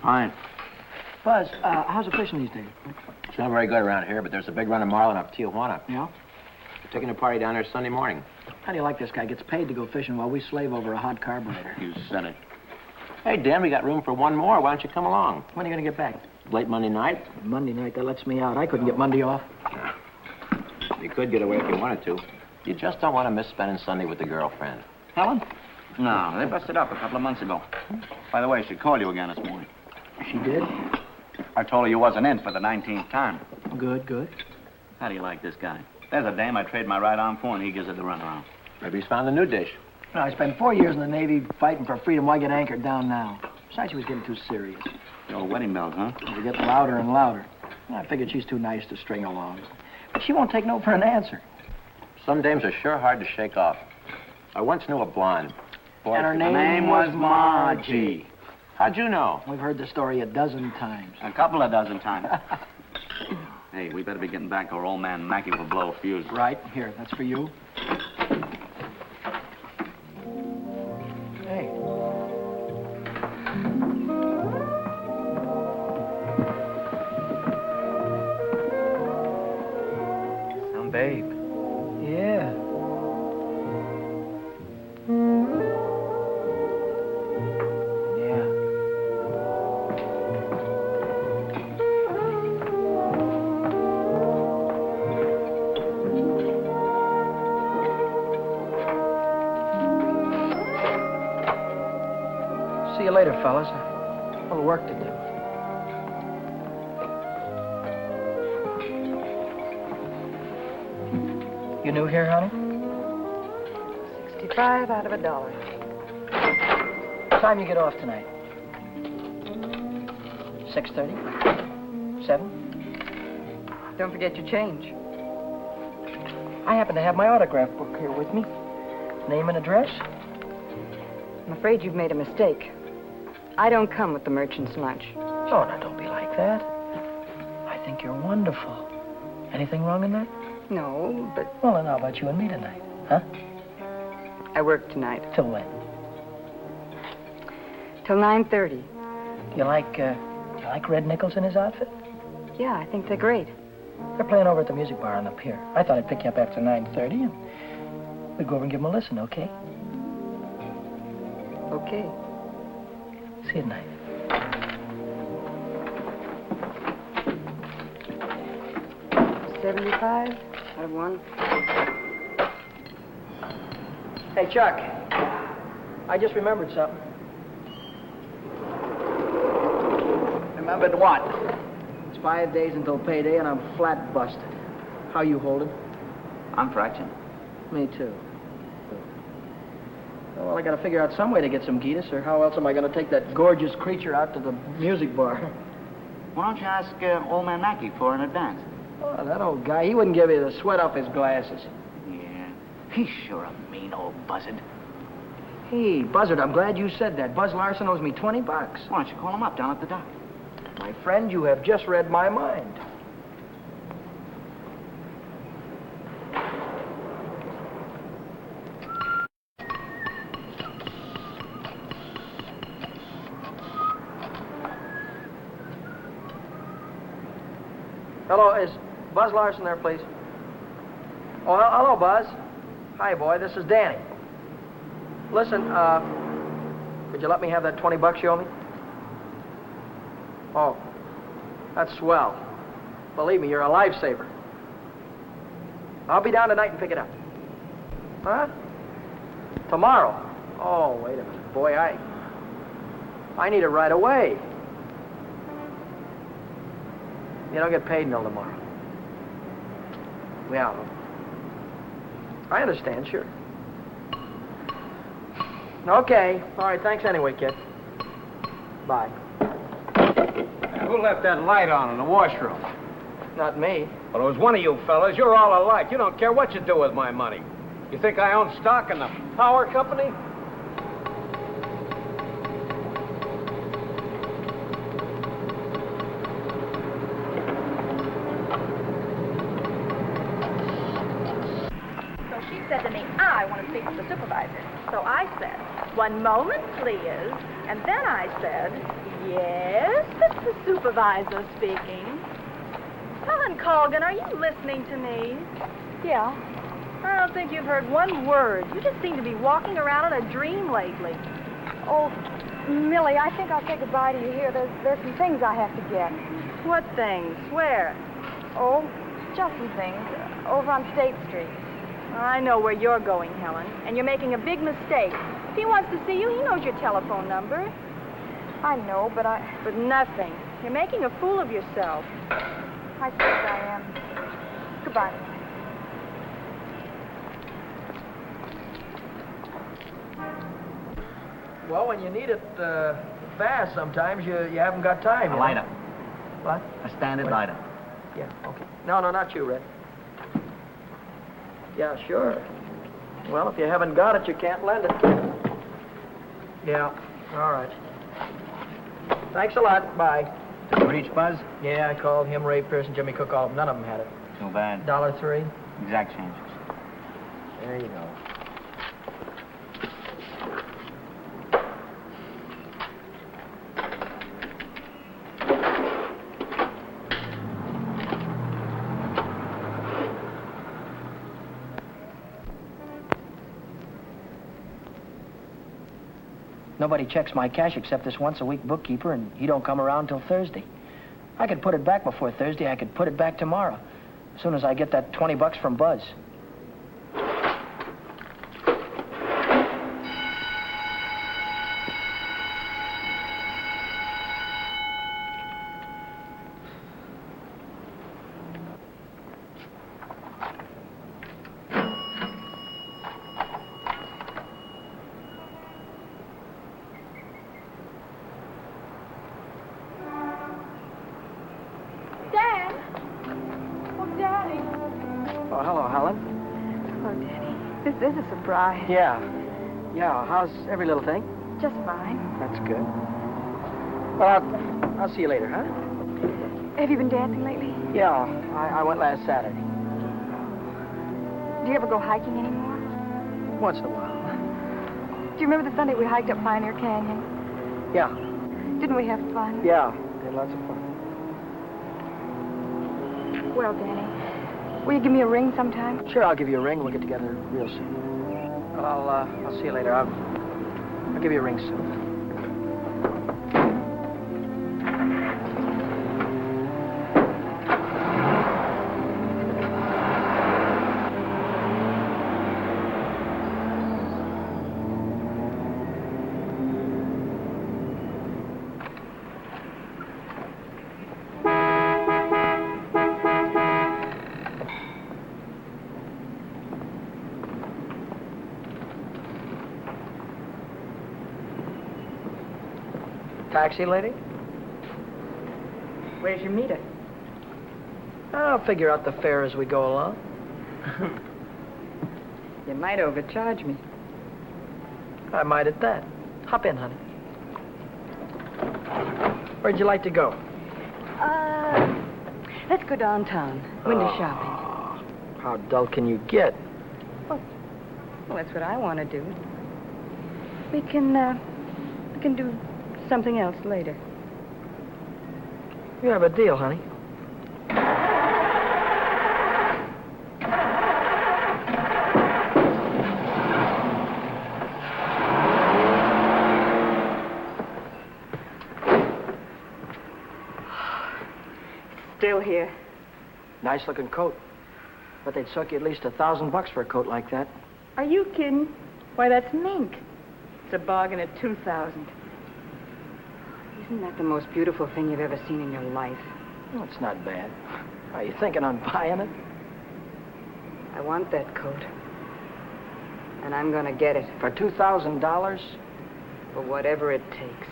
Fine. Buzz, how's the fishing these days? It's not very good around here, but there's a big run of marlin up Tijuana. Yeah? We're taking a party down there Sunday morning. How do you like this guy? Gets paid to go fishing while we slave over a hot carburetor. You said it. Hey, Dan, we got room for one more. Why don't you come along? When are you going to get back? Late Monday night? Monday night, that lets me out. I couldn't get Monday off. You could get away if you wanted to. You just don't want to miss spending Sunday with the girlfriend. Helen? No, they busted up a couple of months ago. By the way, she called you again this morning. She did? I told her you wasn't in for the 19th time. Good, good. How do you like this guy? There's a dame I trade my right arm for, and he gives it the runaround. Maybe he's found a new dish. No, I spent 4 years in the Navy fighting for freedom. Why get anchored down now? Besides, she was getting too serious. The old wedding bells, huh? They were getting louder and louder. I figured she's too nice to string along. But she won't take no for an answer. Some dames are sure hard to shake off. I once knew a blonde. Boy, And her name was Margie. How'd you know? We've heard the story a dozen times. A couple of dozen times. Hey, we better be getting back or old man Mackey will blow a fuse. Right, here, that's for you. Hey. Some babe. Yeah. See you later, fellas. A little work to do. You new here, honey? 65 out of $1. What time you get off tonight? 6:30? 7? Don't forget your change. I happen to have my autograph book here with me. Name and address? I'm afraid you've made a mistake. I don't come with the merchant's lunch. Oh, now, don't be like that. I think you're wonderful. Anything wrong in that? No, but Well, then how about you and me tonight? Huh? I work tonight. Till when? Till 9:30. You like Red Nichols in his outfit? Yeah, I think they're great. They're playing over at the music bar on the pier. I thought I'd pick you up after 9:30 and we'd go over and give them a listen, okay? Okay. See you tonight. $75 out of $1. Hey, Chuck. I just remembered something. Remembered what? It's 5 days until payday and I'm flat busted. How you holding? I'm fractured. Me too. Well, I gotta figure out some way to get some Gitas, or how else am I gonna take that gorgeous creature out to the music bar? Why don't you ask old man Mackey for an advance? Oh, that old guy, he wouldn't give you the sweat off his glasses. Yeah. He's sure a mean old buzzard. Hey, Buzzard, I'm glad you said that. Buzz Larson owes me $20. Why don't you call him up down at the dock? My friend, you have just read my mind. Hello, is Buzz Larson there, please? Oh, hello, Buzz. Hi, boy, this is Danny. Listen, could you let me have that $20 you owe me? Oh, that's swell. Believe me, you're a lifesaver. I'll be down tonight and pick it up. Huh? Tomorrow? Oh, wait a minute. Boy, I need it right away. You don't get paid until tomorrow. Yeah. I understand, sure. Okay. All right, thanks anyway, kid. Bye. Who left that light on in the washroom? Not me. Well, it was one of you fellas. You're all alike. You don't care what you do with my money. You think I own stock in the power company? So she said to me, I want to speak with the supervisor. So I said, 1 moment, please. And then I said, yes. supervisor speaking. Helen Colgan, are you listening to me? Yeah. I don't think you've heard one word. You just seem to be walking around in a dream lately. Oh, Millie, I think I'll say goodbye to you here. There's some things I have to get. What things? Where? Oh, just some things. Over on State Street. I know where you're going, Helen, and you're making a big mistake. If he wants to see you, he knows your telephone number. I know, but But nothing. You're making a fool of yourself. I suppose I am. Goodbye. Well, when you need it fast, sometimes you haven't got time. A lighter. What? A standard lighter. Yeah, okay. No, not you, Red. Yeah, sure. Well, if you haven't got it, you can't lend it. Yeah, all right. Thanks a lot. Bye. Did you reach Buzz? Yeah, I called him, Ray Pierce, and Jimmy Cook. All none of them had it. Too bad. $1.03. Exact changes. There you go. Nobody checks my cash except this once-a-week bookkeeper, and he don't come around till Thursday. I could put it back before Thursday. I could put it back tomorrow, as soon as I get that $20 from Buzz. Oh, hello, Helen. Oh, Danny. This is a surprise. Yeah. Yeah, how's every little thing? Just fine. That's good. Well, I'll see you later, huh? Have you been dancing lately? Yeah, I went last Saturday. Do you ever go hiking anymore? Once in a while. Do you remember the Sunday we hiked up Pioneer Canyon? Yeah. Didn't we have fun? Yeah, we had lots of fun. Well, Danny, will you give me a ring sometime? Sure, I'll give you a ring. We'll get together real soon. Well, I'll see you later. I'll give you a ring soon. Taxi, lady? Where's your meter? I'll figure out the fare as we go along. You might overcharge me. I might at that. Hop in, honey. Where'd you like to go? Let's go downtown. Window shopping. How dull can you get? Well, that's what I want to do. We can do something else later. You have a deal, honey. Still here. Nice looking coat. But they'd suck you at least $1,000 for a coat like that. Are you kidding? Why, that's mink. It's a bargain at $2,000. Isn't that the most beautiful thing you've ever seen in your life? Well, it's not bad. Are you thinking on buying it? I want that coat. And I'm gonna get it. For $2,000? For whatever it takes.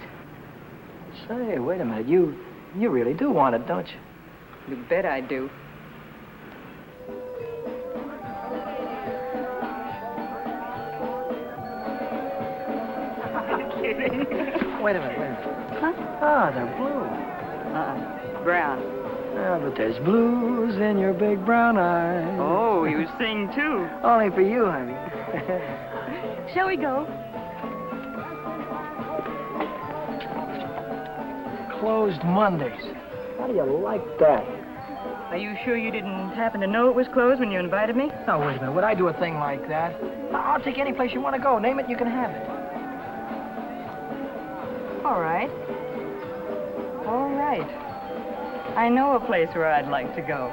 Say, wait a minute. You really do want it, don't you? You bet I do. Wait a minute. Huh? Ah, they're blue. Brown. Yeah, but there's blues in your big brown eyes. Oh, you sing too. Only for you, honey. Shall we go? closed Mondays. How do you like that? Are you sure you didn't happen to know it was closed when you invited me? No, wait a minute. Would I do a thing like that? I'll take any place you want to go. Name it, you can have it. All right. All right. I know a place where I'd like to go.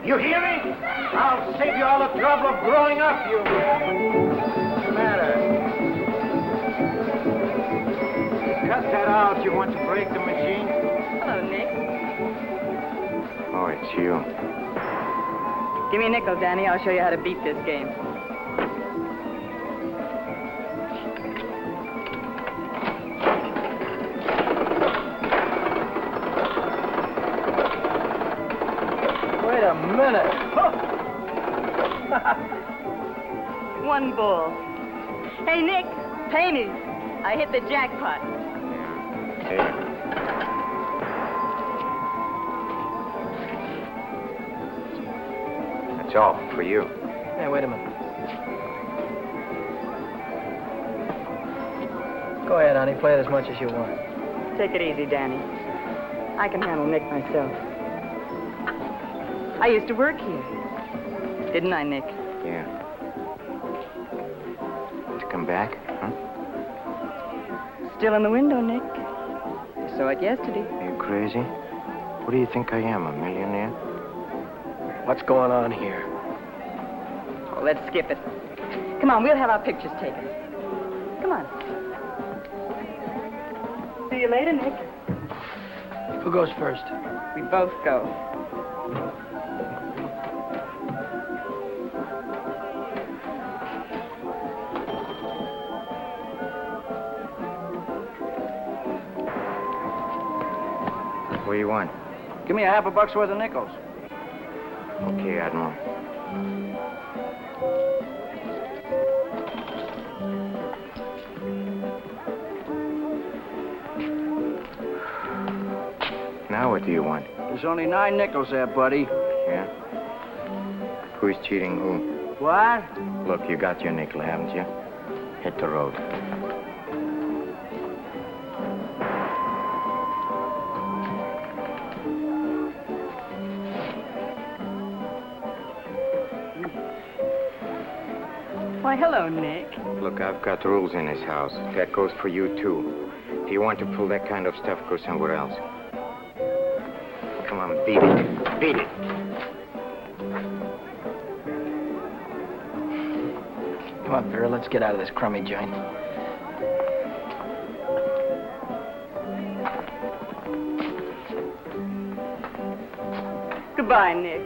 You hear me? I'll save you all the trouble of growing up, you... What's the matter? Cut that out. You want to break the machine? Hello, Nick. Oh, it's you. Give me a nickel, Danny. I'll show you how to beat this game. Wait a minute. One ball. Hey, Nick, pay me. I hit the jackpot. Hey. That's all for you. Hey, wait a minute. Go ahead, honey. Play it as much as you want. Take it easy, Danny. I can handle Nick myself. I used to work here. Didn't I, Nick? Yeah. To come back, huh? Still in the window, Nick. I saw it yesterday. Are you crazy? What do you think I am, a millionaire? What's going on here? Oh, let's skip it. Come on, we'll have our pictures taken. Come on. See you later, Nick. Who goes first? We both go. What do you want? Give me a half a buck's worth of nickels. Okay, Admiral. Now what do you want? There's only 9 nickels there, buddy. Yeah? Who's cheating who? What? Look, you got your nickel, haven't you? Hit the road. Why, hello, Nick. Look, I've got rules in this house. That goes for you, too. If you want to pull that kind of stuff, go somewhere else. Come on, beat it. Beat it. Come on, Vera, let's get out of this crummy joint. Goodbye, Nick.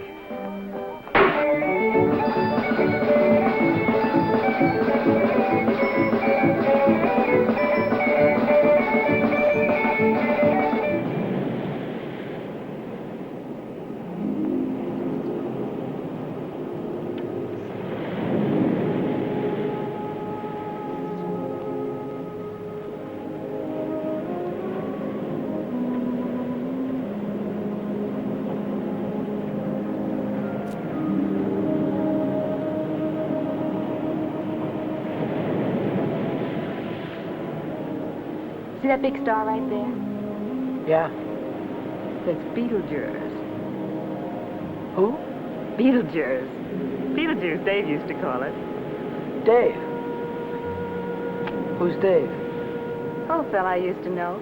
See that big star right there? Yeah? It's Beetlejuice. Who? Beetlejuice. Beetlejuice, Dave used to call it. Dave. Who's Dave? Oh, fella I used to know.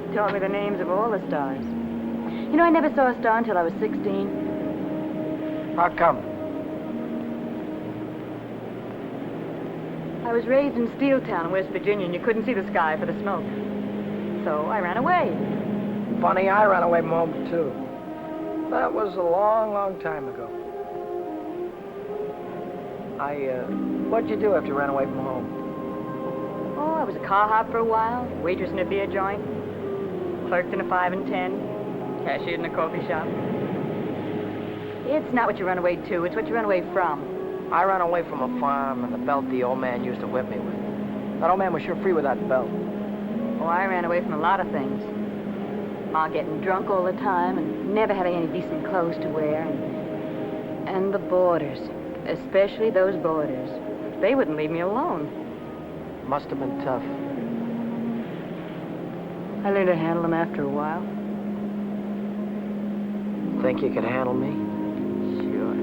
He taught me the names of all the stars. You know, I never saw a star until I was 16. How come? I was raised in Steeltown in West Virginia, and you couldn't see the sky for the smoke. So I ran away. Funny, I ran away from home, too. That was a long, long time ago. What'd you do after you ran away from home? Oh, I was a car hop for a while, waitress in a beer joint, clerked in a 5 and 10, cashiered in a coffee shop. It's not what you run away to, it's what you run away from. I ran away from a farm and the belt the old man used to whip me with. That old man was sure free with that belt. Oh, I ran away from a lot of things. Ma getting drunk all the time and never having any decent clothes to wear. And the boarders, especially those boarders. They wouldn't leave me alone. Must have been tough. I learned to handle them after a while. Think you could handle me? Sure.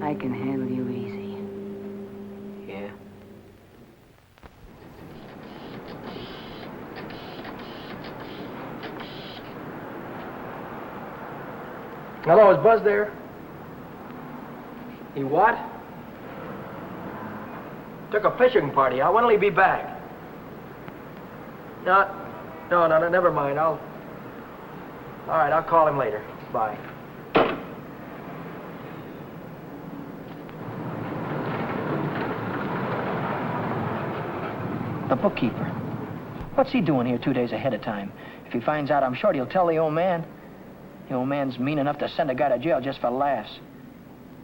I can handle you easy. Yeah. Hello, is Buzz there? He what? Took a fishing party out. When'll he be back? No, never mind. All right, I'll call him later. Bye. The bookkeeper. What's he doing here 2 days ahead of time? If he finds out, I'm sure he'll tell the old man. The old man's mean enough to send a guy to jail just for laughs.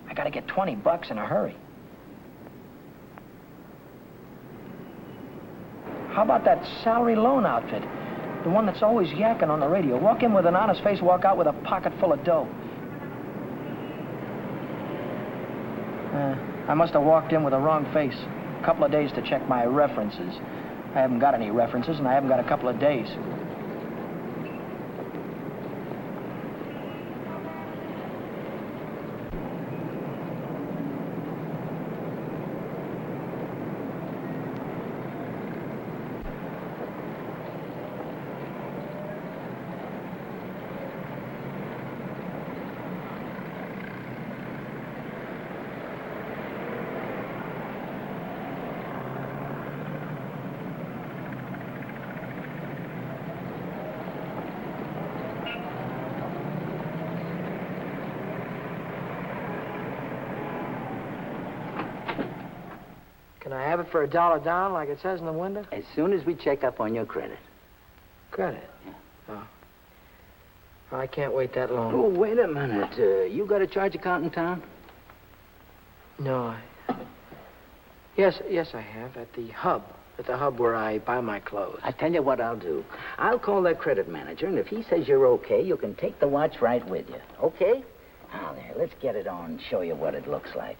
I gotta get $20 in a hurry. How about that salary loan outfit? The one that's always yakking on the radio. Walk in with an honest face, walk out with a pocket full of dough. I must have walked in with the wrong face. A couple of days to check my references. I haven't got any references, and I haven't got a couple of days. Can I have it for $1 down, like it says in the window? As soon as we check up on your credit. Credit? Oh. I can't wait that long. Oh, wait a minute. You got a charge account in town? No, Yes, I have. At the hub. At the hub where I buy my clothes. I tell you what I'll do. I'll call that credit manager, and if he says you're okay, you can take the watch right with you. Okay? Now, there, let's get it on and show you what it looks like.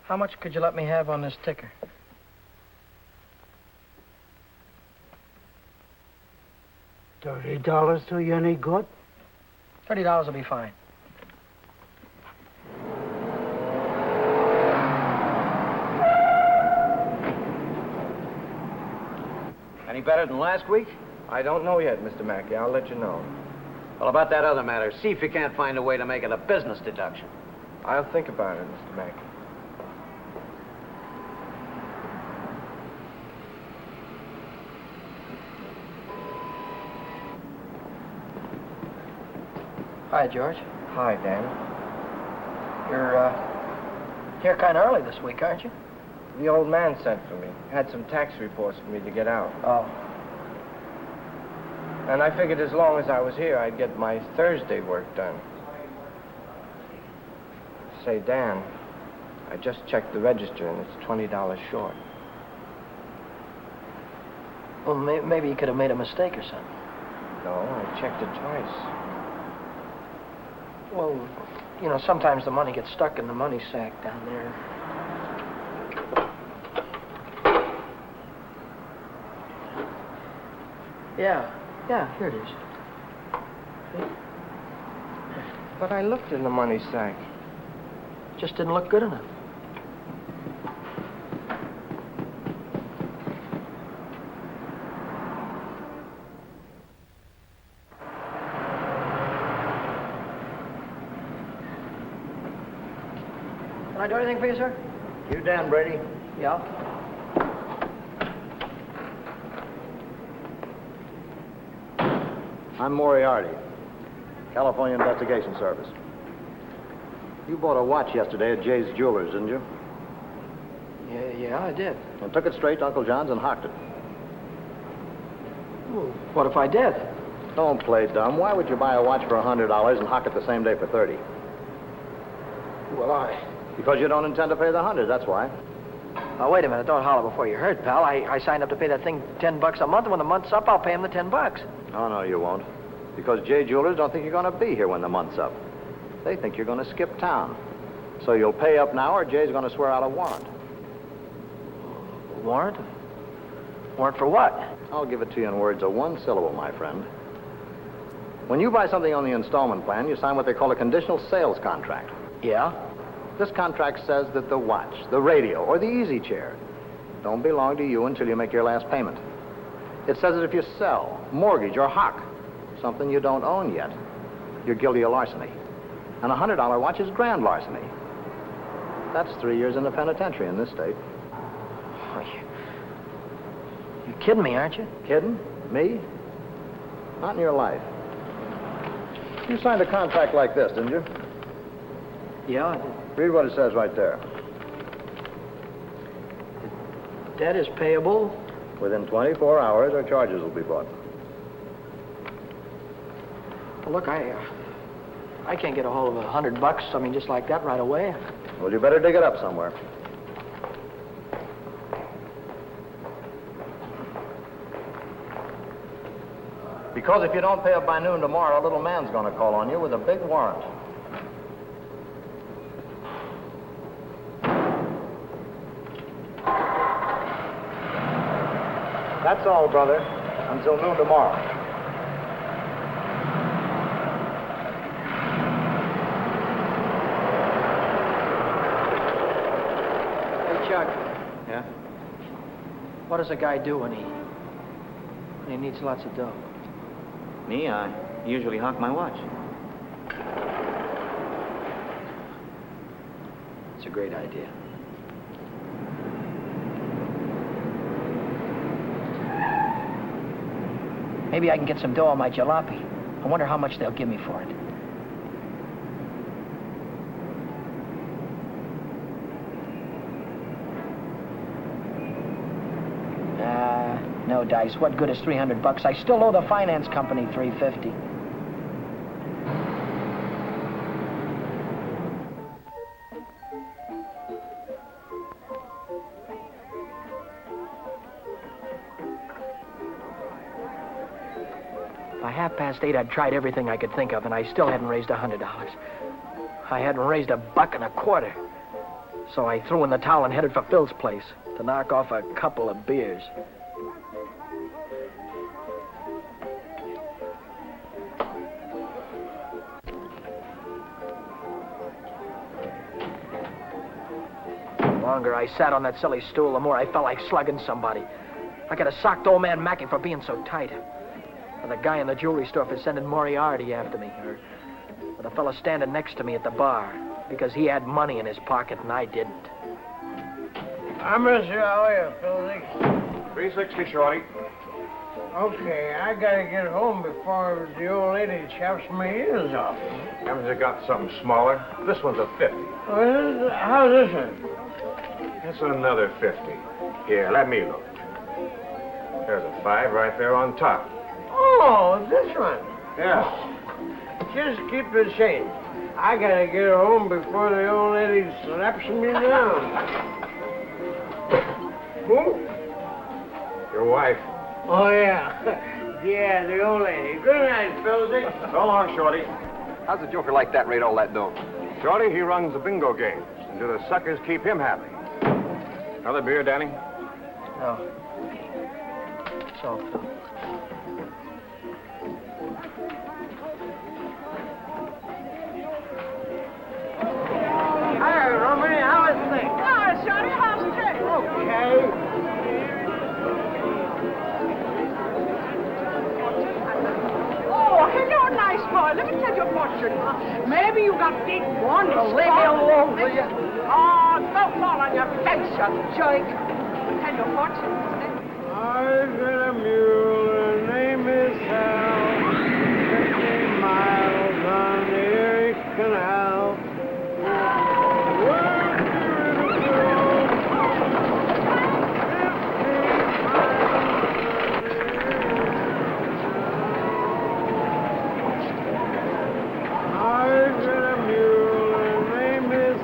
How much could you let me have on this ticker? $30 do you any good? $30 will be fine. Any better than last week? I don't know yet, Mr. Mackey. I'll let you know. Well, about that other matter, see if you can't find a way to make it a business deduction. I'll think about it, Mr. Mackey. Hi, George. Hi, Dan. You're here kind of early this week, aren't you? The old man sent for me. Had some tax reports for me to get out. Oh. And I figured as long as I was here, I'd get my Thursday work done. Say, Dan, I just checked the register, and it's $20 short. Well, maybe you could have made a mistake or something. No, I checked it twice. Well, you know, sometimes the money gets stuck in the money sack down there. Yeah, here it is. See? But I looked in the money sack. Just didn't look good enough. Can I do anything for you, sir? You Dan Brady? Yeah. I'm Moriarty, California Investigation Service. You bought a watch yesterday at Jay's Jewelers, didn't you? Yeah, I did. And took it straight to Uncle John's and hocked it. Well, what if I did? Don't play dumb. Why would you buy a watch for $100 and hock it the same day for $30? Well, Because you don't intend to pay the 100, that's why. Oh, wait a minute. Don't holler before you hurt, pal. I signed up to pay that thing $10 a month, and when the month's up, I'll pay him the $10. Oh, no, you won't. Because Jay Jewelers don't think you're going to be here when the month's up. They think you're going to skip town. So you'll pay up now, or Jay's going to swear out a warrant. Warrant? Warrant for what? I'll give it to you in words of one syllable, my friend. When you buy something on the installment plan, you sign what they call a conditional sales contract. Yeah? This contract says that the watch, the radio, or the easy chair don't belong to you until you make your last payment. It says that if you sell, mortgage, or hock something you don't own yet, you're guilty of larceny. And a $100 watch is grand larceny. That's 3 years in the penitentiary in this state. Oh, you're kidding me, aren't you? Kidding? Me? Not in your life. You signed a contract like this, didn't you? Yeah, I did. Read what it says right there. Debt is payable. Within 24 hours, our charges will be brought. Well, look, I can't get a hold of $100, I mean, just like that right away. Well, you better dig it up somewhere. Because if you don't pay up by noon tomorrow, little man's going to call on you with a big warrant. That's all, brother. Until noon tomorrow. Hey, Chuck, Yeah? what does a guy do when he needs lots of dough? Me, I usually hock my watch. It's a great idea. Maybe I can get some dough on my jalopy. I wonder how much they'll give me for it. No dice. What good is $300? I still owe the finance company $350. By 8:30, I'd tried everything I could think of, and I still hadn't raised $100. I hadn't raised $1.25. So I threw in the towel and headed for Phil's place to knock off a couple of beers. The longer I sat on that silly stool, the more I felt like slugging somebody. I could have socked old man Mackey for being so tight. Or the guy in the jewelry store for sending Moriarty after me. Or the fellow standing next to me at the bar because he had money in his pocket and I didn't. I miss you. How are you, Philzy? 360, Shorty. Okay, I gotta get home before the old lady chops my ears off. Haven't you got something smaller? This one's a 50. How's this one? It's another 50. Here, let me look. There's a 5 right there on top. Oh, this one. Yeah. Just keep the change. I gotta get home before the old lady slaps me down. Who? Your wife. Oh, yeah. Yeah, the old lady. Good night, Philzy. So long, Shorty. How's a joker like that rate all that dough? Shorty, he runs the bingo games. And do the suckers keep him happy? Another beer, Danny? No. So, Hi, Romany. How is things? Oh, Shorty, how's the trip? Okay. Oh, hello, nice boy. Let me tell you a fortune. Maybe you got big one. Oh, leave me alone, will you? Oh, don't fall on your face, you jerk. Tell you a fortune. I've got a mule. Her name is Hal. 50 miles on the Erie Canal. I've got a mule. Her name is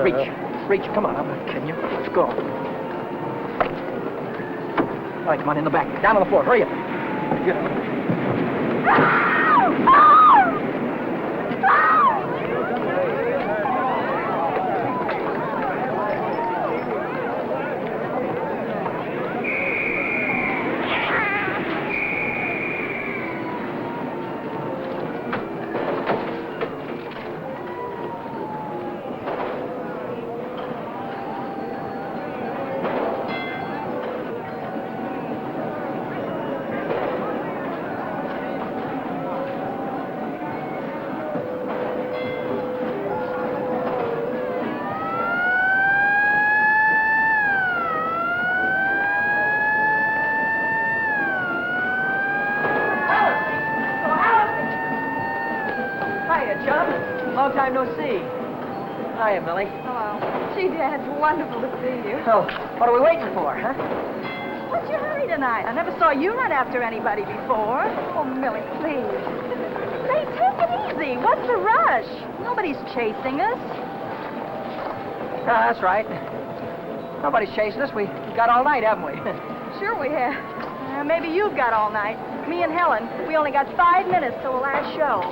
Reach. Come on, I'm not kidding you. Let's go. All right, come on, in the back. Down on the floor. Hurry up. Get up. Long time no see. Hiya, Millie. Hello. Gee, Dad, it's wonderful to see you. Oh, what are we waiting for, huh? What's your hurry tonight? I never saw you run after anybody before. Oh, Millie, please. Say, take it easy. What's the rush? Nobody's chasing us. That's right. Nobody's chasing us. We got all night, haven't we? Sure we have. Maybe you've got all night. Me and Helen, we only got 5 minutes till the last show.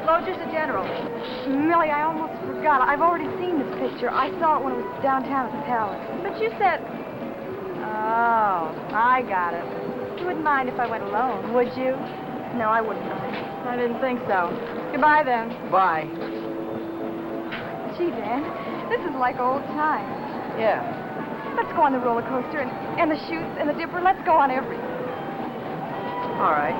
Lodger's the general. Millie, I almost forgot. I've already seen this picture. I saw it when it was downtown at the Palace. But you said... Oh, I got it. You wouldn't mind if I went alone, would you? No, I wouldn't mind. I didn't think so. Goodbye, then. Bye. Gee, Dan, this is like old times. Yeah. Let's go on the roller coaster and the chutes and the dipper. Let's go on everything. All right.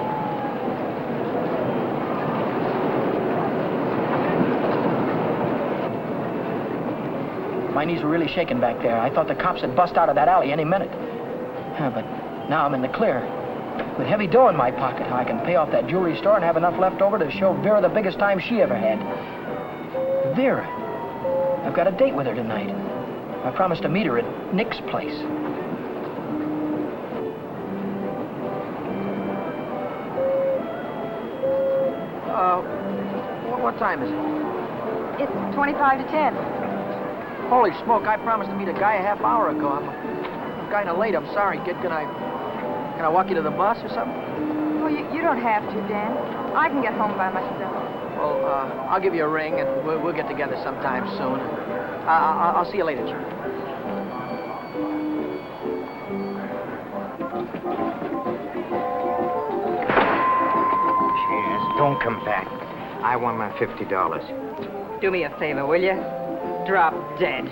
My knees were really shaking back there. I thought the cops had bust out of that alley any minute. But now I'm in the clear. With heavy dough in my pocket, I can pay off that jewelry store and have enough left over to show Vera the biggest time she ever had. Vera. I've got a date with her tonight. I promised to meet her at Nick's place. What time is it? It's 25 to 10. Holy smoke, I promised to meet a guy a half hour ago. I'm kind of late. I'm sorry, kid. Can I walk you to the bus or something? Well, you don't have to, Dan. I can get home by myself. Well, I'll give you a ring, and we'll get together sometime soon. I'll see you later, Jeanne. Yes, don't come back. I want my $50. Do me a favor, will you? Drop dead.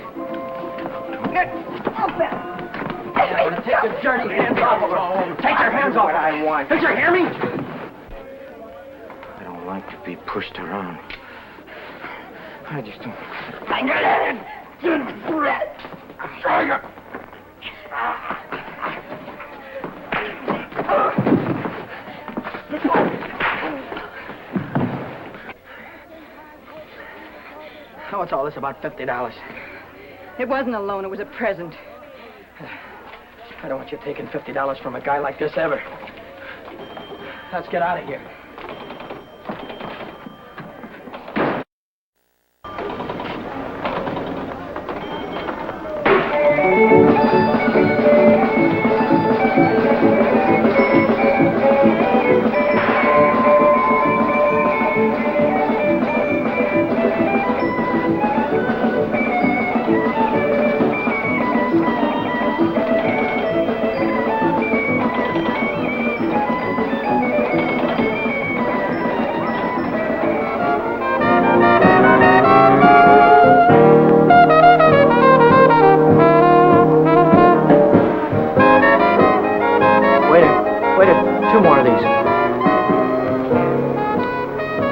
Take your dirty hands off of her. Take your hands off. I want. Did you hear me? I don't like to be pushed around. I just don't. What's all this about $50? It wasn't a loan, it was a present. I don't want you taking $50 from a guy like this ever. Let's get out of here.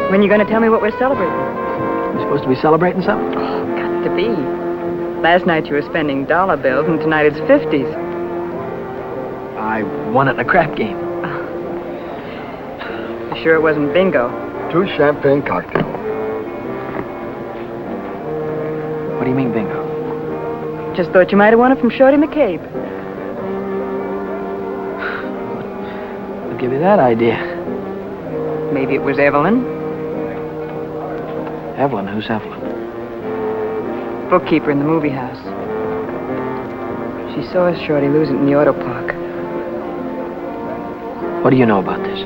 When are you going to tell me what we're celebrating? You supposed to be celebrating something? Oh, got to be. Last night you were spending dollar bills, and tonight it's 50s. I won it in a crap game. You sure it wasn't bingo? 2 champagne cocktails. What do you mean, bingo? Just thought you might have won it from Shorty McCabe. I'll give you that idea. Maybe it was Evelyn. Evelyn? Who's Evelyn? Bookkeeper in the movie house. She saw Shorty lose it in the auto park. What do you know about this?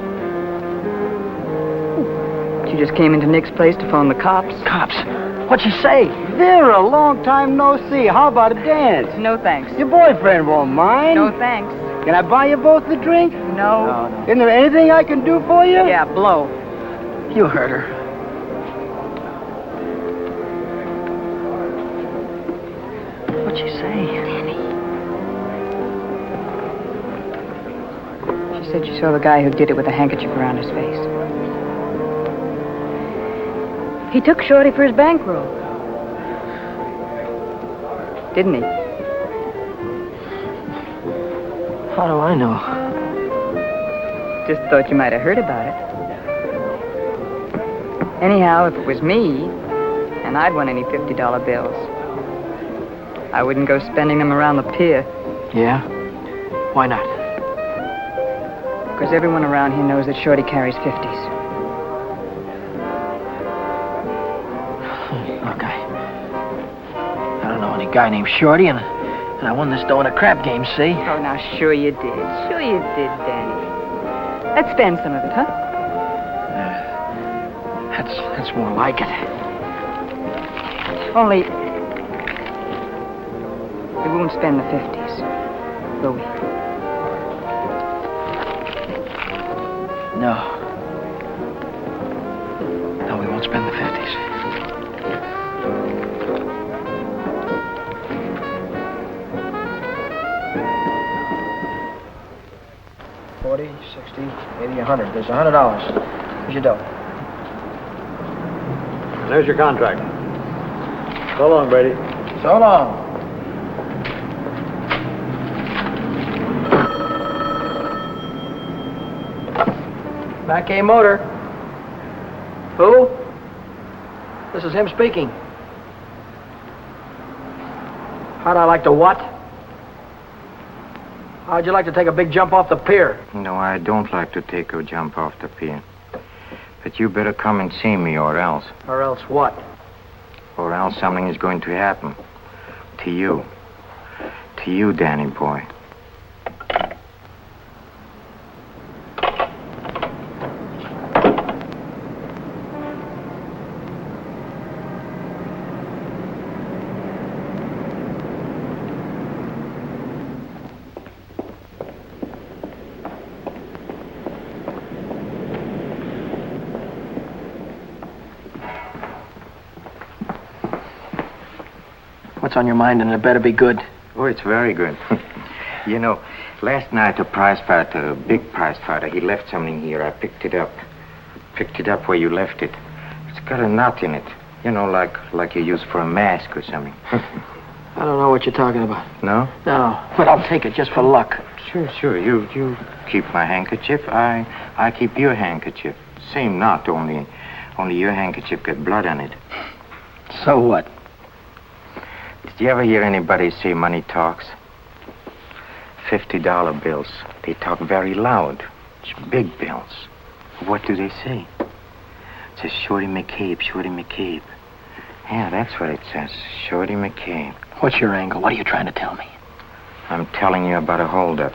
She just came into Nick's place to phone the cops. Cops? What'd she say? Vera, long time no see. How about a dance? No thanks. Your boyfriend won't mind. No thanks. Can I buy you both a drink? No. Isn't there anything I can do for you? Yeah, blow. You heard her. What'd she say? She said she saw the guy who did it with a handkerchief around his face. He took Shorty for his bankroll. Didn't he? How do I know? Just thought you might have heard about it. Anyhow, if it was me, and I'd won any $50 bills, I wouldn't go spending them around the pier. Yeah? Why not? Because everyone around here knows that Shorty carries 50s. Look, I don't know any guy named Shorty, and I won this dough in a crap game, see? Oh, now, sure you did. Sure you did, Danny. Let's spend some of it, huh? That's more like it. Only, we won't spend the 50s, will we? No. No, we won't spend the 50s. $40, $60, $80, $100. There's $100. Here's your dough. There's your contract. So long, Brady. So long. Back A Motor. Who? This is him speaking. How'd I like to what? How'd you like to take a big jump off the pier? No, I don't like to take a jump off the pier. But you better come and see me, or else. Or else what? Or else something is going to happen. To you. To you, Danny boy. What's on your mind, and it better be good. Oh, it's very good. You know, last night a prize fighter, a big prize fighter, he left something here. I picked it up. Picked it up where you left it. It's got a knot in it. You know, like you use for a mask or something. I don't know what you're talking about. No? No, but I'll take it just for luck. Sure. You keep my handkerchief. I keep your handkerchief. Same knot, only your handkerchief got blood on it. So what? Did you ever hear anybody say money talks? $50 bills. They talk very loud. It's big bills. What do they say? It says Shorty McCabe, Shorty McCabe. Yeah, that's what it says. Shorty McCabe. What's your angle? What are you trying to tell me? I'm telling you about a holdup.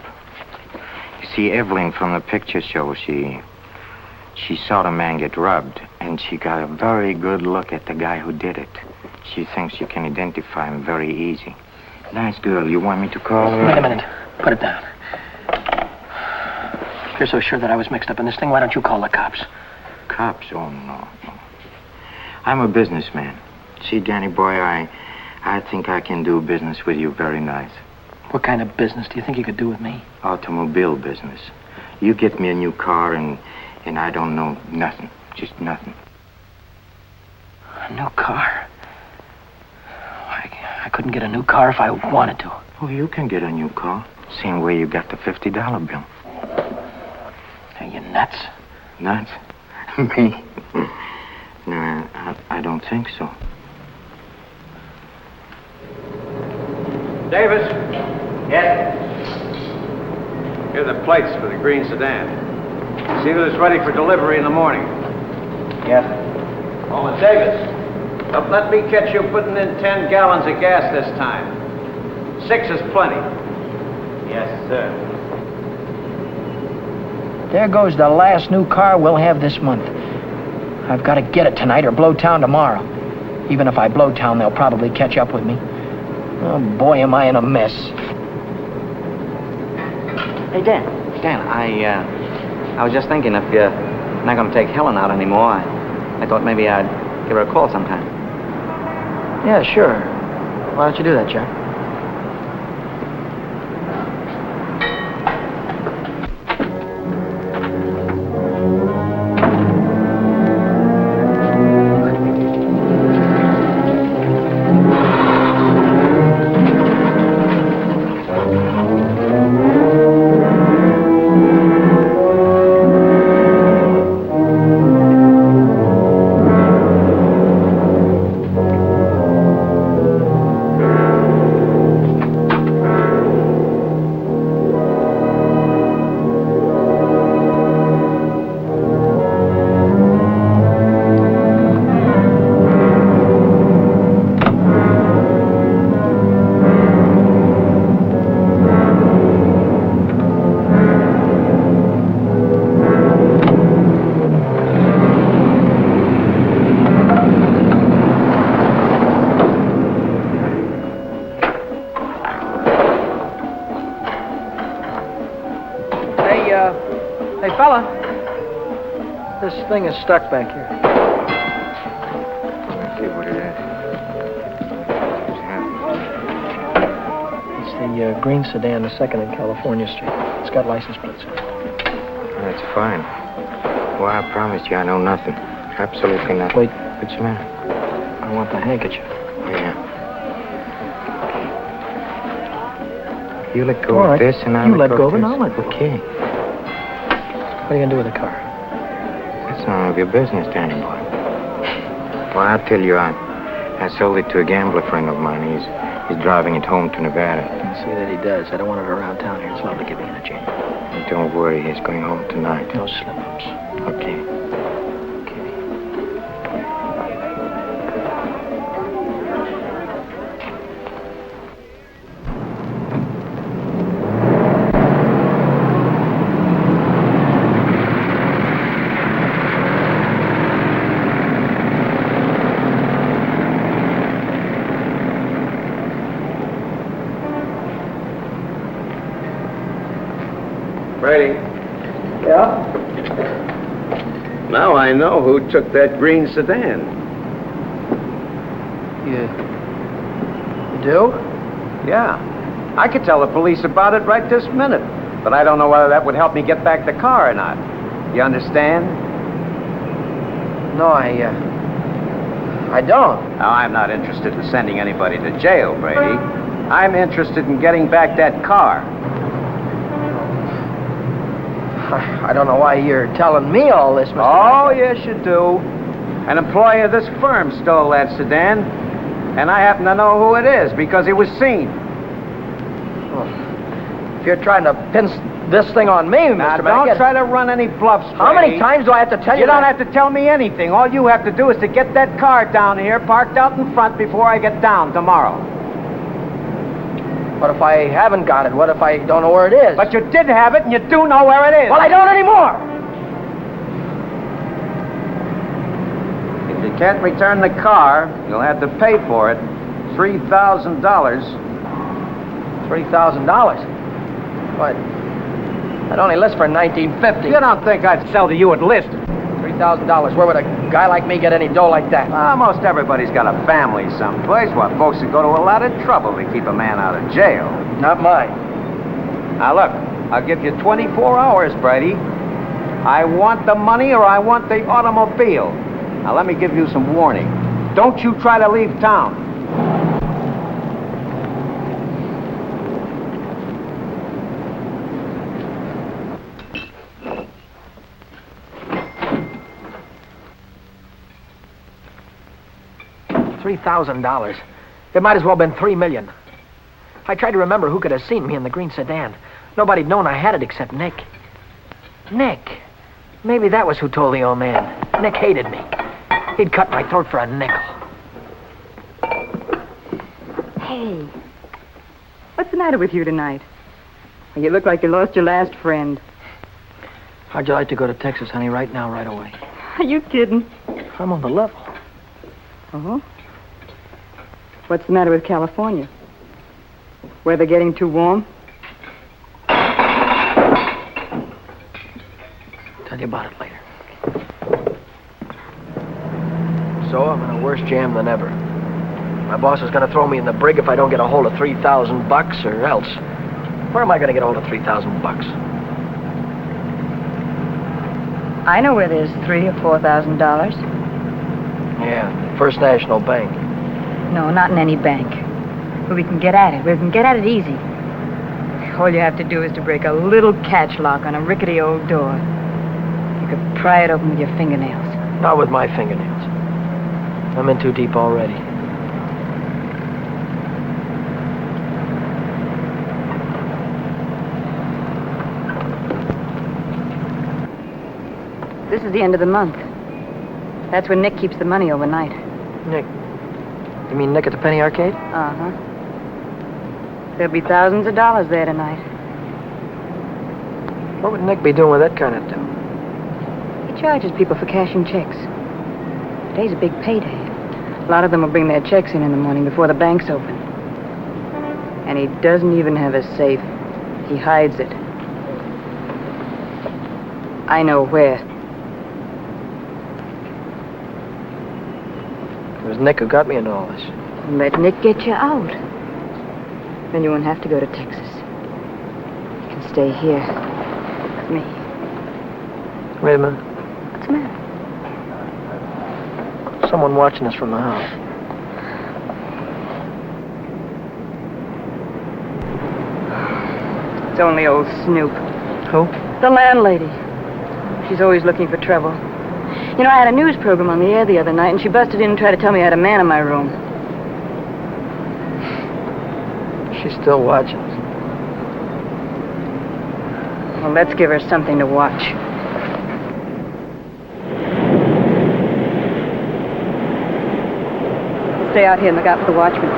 You see, Evelyn from the picture show, she saw the man get robbed, and she got a very good look at the guy who did it. She thinks you can identify him very easy. Nice girl. You want me to call her? Wait a minute. Put it down. If you're so sure that I was mixed up in this thing, why don't you call the cops? Cops? Oh, no. I'm a businessman. See, Danny boy, I think I can do business with you very nice. What kind of business do you think you could do with me? Automobile business. You get me a new car, and I don't know nothing. Just nothing. A new car? I couldn't get a new car if I wanted to. Oh, you can get a new car. Same way you got the $50 bill. Are you nuts? Nuts? Me? No, I don't think so. Davis, Yes? here are the plates for the green sedan. See that it's ready for delivery in the morning. Yes. Oh, and Davis, But let me catch you putting in 10 gallons of gas this time. 6 is plenty. Yes, sir. There goes the last new car we'll have this month. I've got to get it tonight or blow town tomorrow. Even if I blow town, they'll probably catch up with me. Oh, boy, am I in a mess. Hey, Dan, I was just thinking if you're not going to take Helen out anymore, I thought maybe I'd give her a call sometime. Yeah, sure. Why don't you do that, Jack? Hey, fella. This thing is stuck back here. Let's see what it is. It's the green sedan, the second in California Street. It's got license plates. That's fine. Well, I promise you I know nothing. Absolutely nothing. Wait. What's the matter? I want the handkerchief. Yeah. You let go All right. of this and I'll You let go of it this. and I'll let go. Okay. What are you going to do with the car? That's none of your business, Danny boy. Well, I'll tell you, I sold it to a gambler friend of mine. He's driving it home to Nevada. I'll see that he does. I don't want it around town here. It's liable to get me in a jam. And don't worry, he's going home tonight. No slip-ups. Okay. Brady. Yeah? Now I know who took that green sedan. You do? Yeah. I could tell the police about it right this minute. But I don't know whether that would help me get back the car or not. You understand? No, I don't. Now, I'm not interested in sending anybody to jail, Brady. I'm interested in getting back that car. I don't know why you're telling me all this, Mr. Oh, yes, you do. An employee of this firm stole that sedan, and I happen to know who it is because it was seen. Well, if you're trying to pin this thing on me, Now, Mr. don't try to run any bluffs, Brady. How many times do I have to tell you You don't that? have to tell me anything. All you have to do is to get that car down here, parked out in front before I get down tomorrow. What if I haven't got it? What if I don't know where it is? But you did have it, and you do know where it is. Well, I don't anymore! If you can't return the car, you'll have to pay for it. $3,000. $3,000? What? I'd only list for $19.50. You don't think I'd sell to you at list? $3,000. Where would a guy like me get any dough like that? Most everybody's got a family someplace. Well, folks would go to a lot of trouble to keep a man out of jail. Not mine. Now, look, I'll give you 24 hours, Brady. I want the money or I want the automobile. Now, let me give you some warning. Don't you try to leave town. $3,000. It might as well have been $3 million. I tried to remember who could have seen me in the green sedan. Nobody'd known I had it except Nick. Nick. Maybe that was who told the old man. Nick hated me. He'd cut my throat for a nickel. Hey, what's the matter with you tonight? Well, you look like you lost your last friend. How'd you like to go to Texas, honey, right now, right away? Are you kidding? I'm on the level. Oh? What's the matter with California? Weather getting too warm? Tell you about it later. So I'm in a worse jam than ever. My boss is going to throw me in the brig if I don't get a hold of $3,000 or else. Where am I going to get a hold of $3,000? I know where there's $3,000 or $4,000. Yeah, First National Bank. No, not in any bank. But we can get at it. We can get at it easy. All you have to do is to break a little catch lock on a rickety old door. You could pry it open with your fingernails. Not with my fingernails. I'm in too deep already. This is the end of the month. That's when Nick keeps the money overnight. Nick? You mean Nick at the Penny Arcade? Uh-huh. There'll be thousands of dollars there tonight. What would Nick be doing with that kind of dough? He charges people for cashing checks. Today's a big payday. A lot of them will bring their checks in the morning before the bank's open. And he doesn't even have a safe. He hides it. I know where. It was Nick who got me into all this. Let Nick get you out. Then you won't have to go to Texas. You can stay here with me. Wait a minute. What's the matter? Someone watching us from the house. It's only old Snoop. Who? The landlady. She's always looking for trouble. You know, I had a news program on the air the other night, and she busted in and tried to tell me I had a man in my room. She's still watching us. Well, let's give her something to watch. Stay out here and look out for the watchman.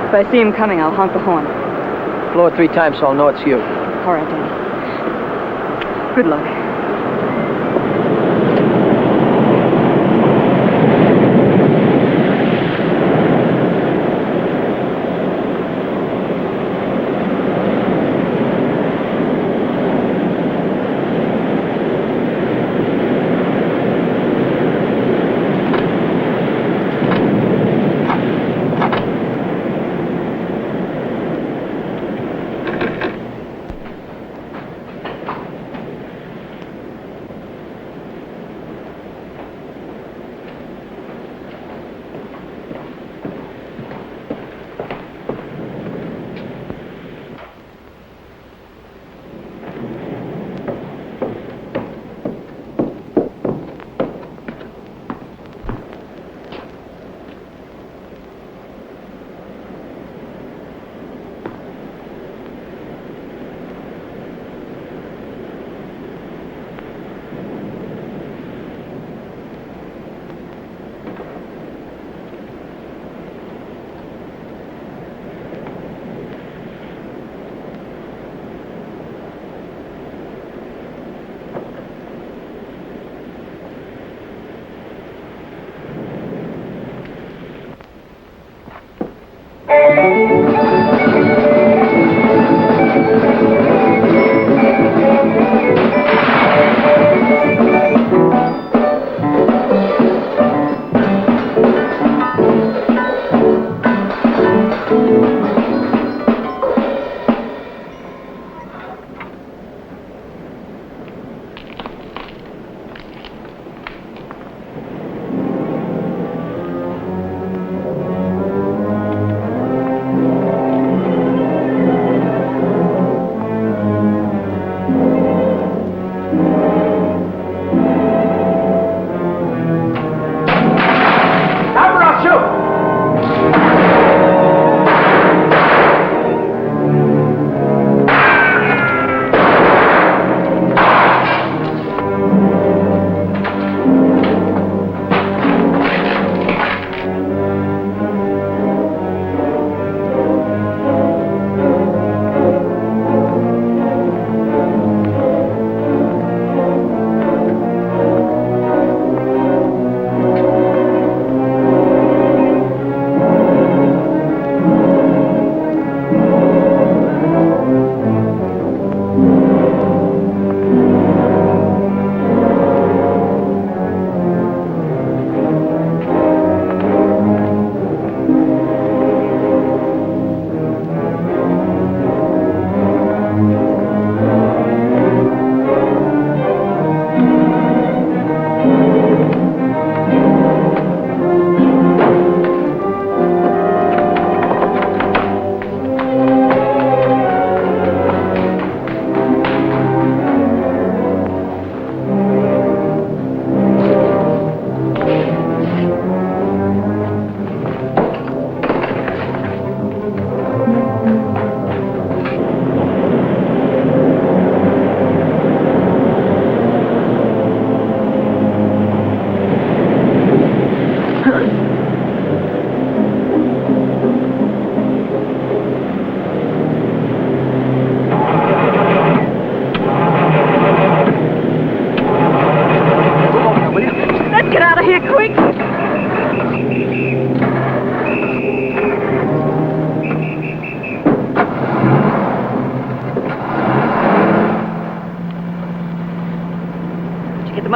If I see him coming, I'll honk the horn. Blow it 3 times so I'll know it's you. All right, Danny. Good luck.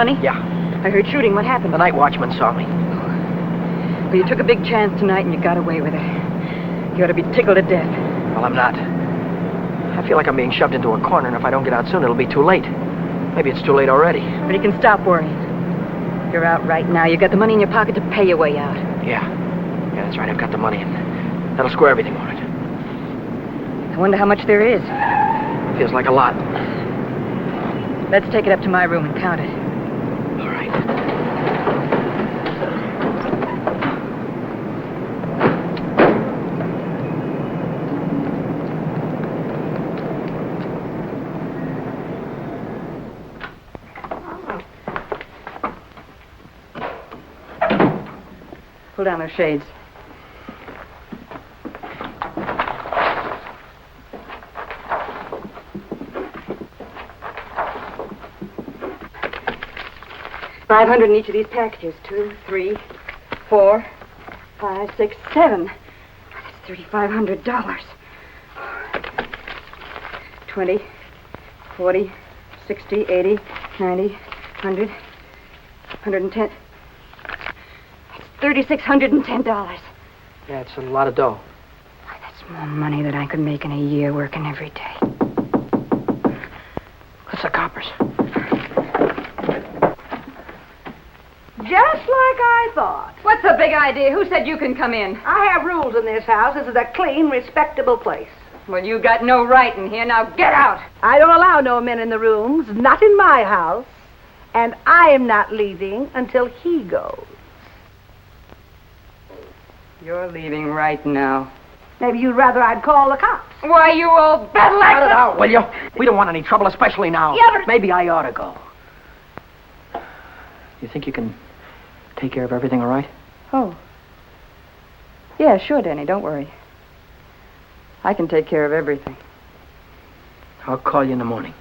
money? Yeah. I heard shooting. What happened? The night watchman saw me. Well, you took a big chance tonight and you got away with it. You ought to be tickled to death. Well, I'm not. I feel like I'm being shoved into a corner, and if I don't get out soon, it'll be too late. Maybe it's too late already. But you can stop worrying. You're out right now. You got the money in your pocket to pay your way out. Yeah. Yeah, that's right. I've got the money, and that'll square everything on it. I wonder how much there is. Feels like a lot. Let's take it up to my room and count it. All right. Pull down those shades. $500 in each of these packages. 2, 3, 4, 5, 6, 7. That's $3,500. 20, 40, 60, 80, 90, 100, 110. $3,610. Yeah, it's a lot of dough. That's more money than I could make in a year working every day. What's the coppers? Just like I thought. What's the big idea? Who said you can come in? I have rules in this house. This is a clean, respectable place. Well, you got no right in here. Now get out. I don't allow no men in the rooms, not in my house. And I am not leaving until he goes. You're leaving right now. Maybe you'd rather I'd call the cops. Why, you old battle Cut it out, will you? We don't want any trouble, especially now. Yeah, but... Maybe I ought to go. You think you can take care of everything all right? Oh. Yeah, sure, Danny. Don't worry. I can take care of everything. I'll call you in the morning.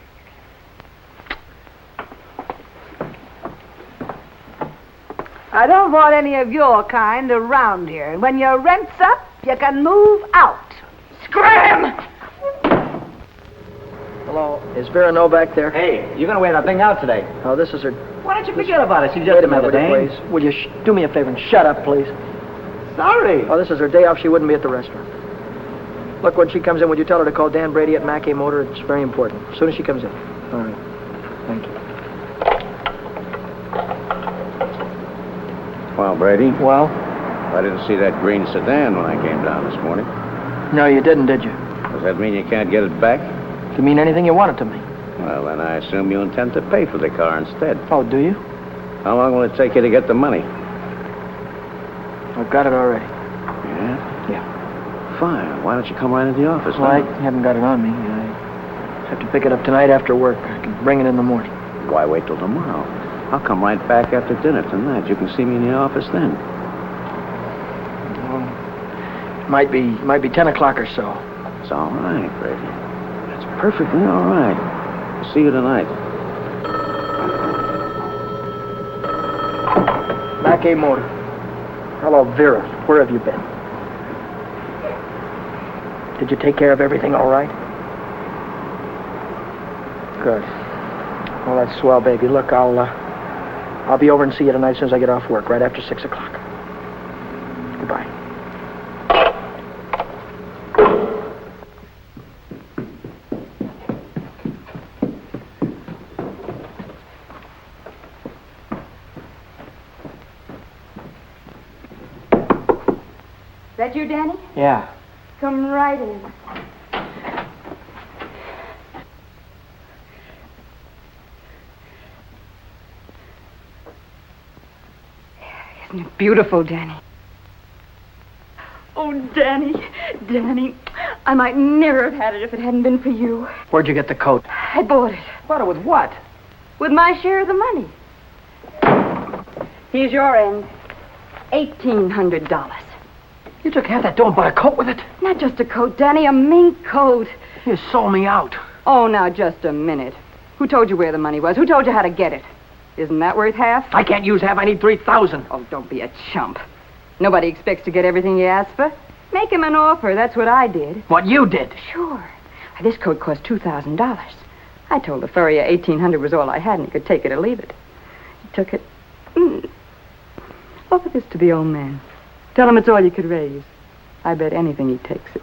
I don't want any of your kind around here. And when your rent's up, you can move out. Scram! Hello, is Vera back there? Hey, you're going to wear that thing out today. Oh, this is her... Why don't you forget about it? She's just Wait a another minute, dame. please. Will you do me a favor and shut up, please? Sorry. Oh, this is her day off. She wouldn't be at the restaurant. Look, when she comes in, would you tell her to call Dan Brady at Mackay Motor? It's very important. As soon as she comes in. All right. Thank you. Well, Brady, Well? I didn't see that green sedan when I came down this morning. No, you didn't, did you? Does that mean you can't get it back? If you mean anything, you want it to me. Well, then I assume you intend to pay for the car instead. Oh, do you? How long will it take you to get the money? I've got it already. Yeah? Yeah. Fine. Why don't you come right into the office? Well, I now? haven't got it on me. I have to pick it up tonight after work. I can bring it in the morning. Why wait till tomorrow? I'll come right back after dinner tonight. You can see me in the office then. Well, might be 10 o'clock or so. It's all right, Brady. That's perfectly all right. I'll see you tonight. Mackay Motor. Hello, Vera. Where have you been? Did you take care of everything all right? Good. Well, that's swell, baby. Look, I'll be over and see you tonight as soon as I get off work, right after 6 o'clock. Goodbye. Is that you, Danny? Yeah. Come right in. Isn't it beautiful, Danny? Oh, Danny, Danny, I might never have had it if it hadn't been for you. Where'd you get the coat? I bought it. Bought it with what? With my share of the money. Here's your end. $1,800. You took half that dough and bought a coat with it? Not just a coat, Danny, a mink coat. You sold me out. Oh, now, just a minute. Who told you where the money was? Who told you how to get it? Isn't that worth half? I can't use half. I need 3,000. Oh, don't be a chump. Nobody expects to get everything you ask for. Make him an offer. That's what I did. What you did? Sure. This coat cost $2,000. I told the furrier $1,800 was all I had, and he could take it or leave it. took it. Offer this to the old man. Tell him it's all you could raise. I bet anything he takes it.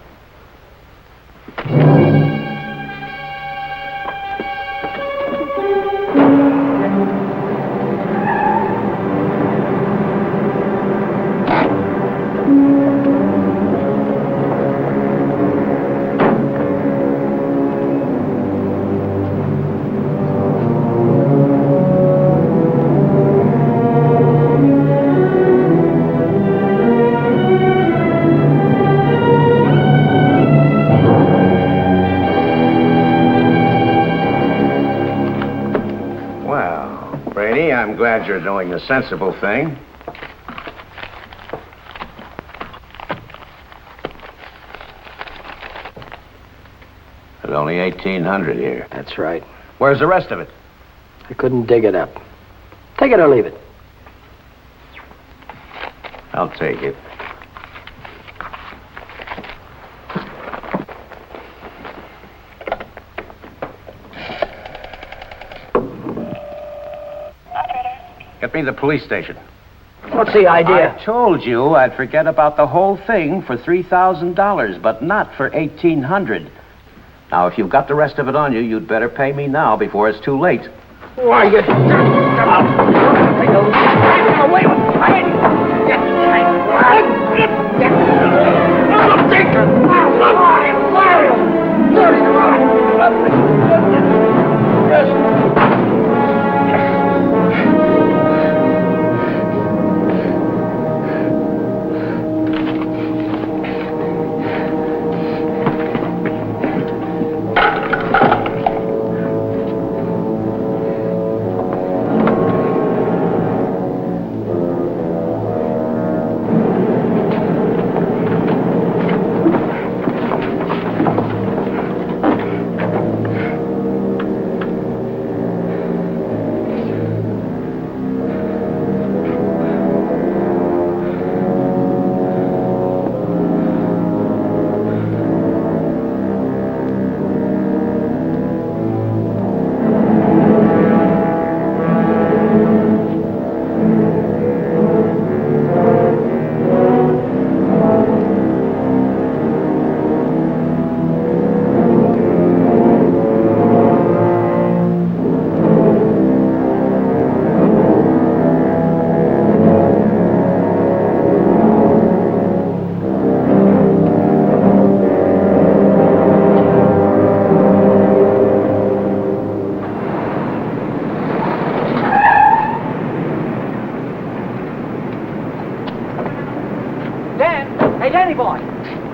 I'm glad you're doing the sensible thing. There's only 1,800 here. That's right. Where's the rest of it? I couldn't dig it up. Take it or leave it. I'll take it. Get me the police station. What's the idea? I told you I'd forget about the whole thing for $3,000, but not for $1,800. Now, if you've got the rest of it on you, you'd better pay me now before it's too late. Why, you...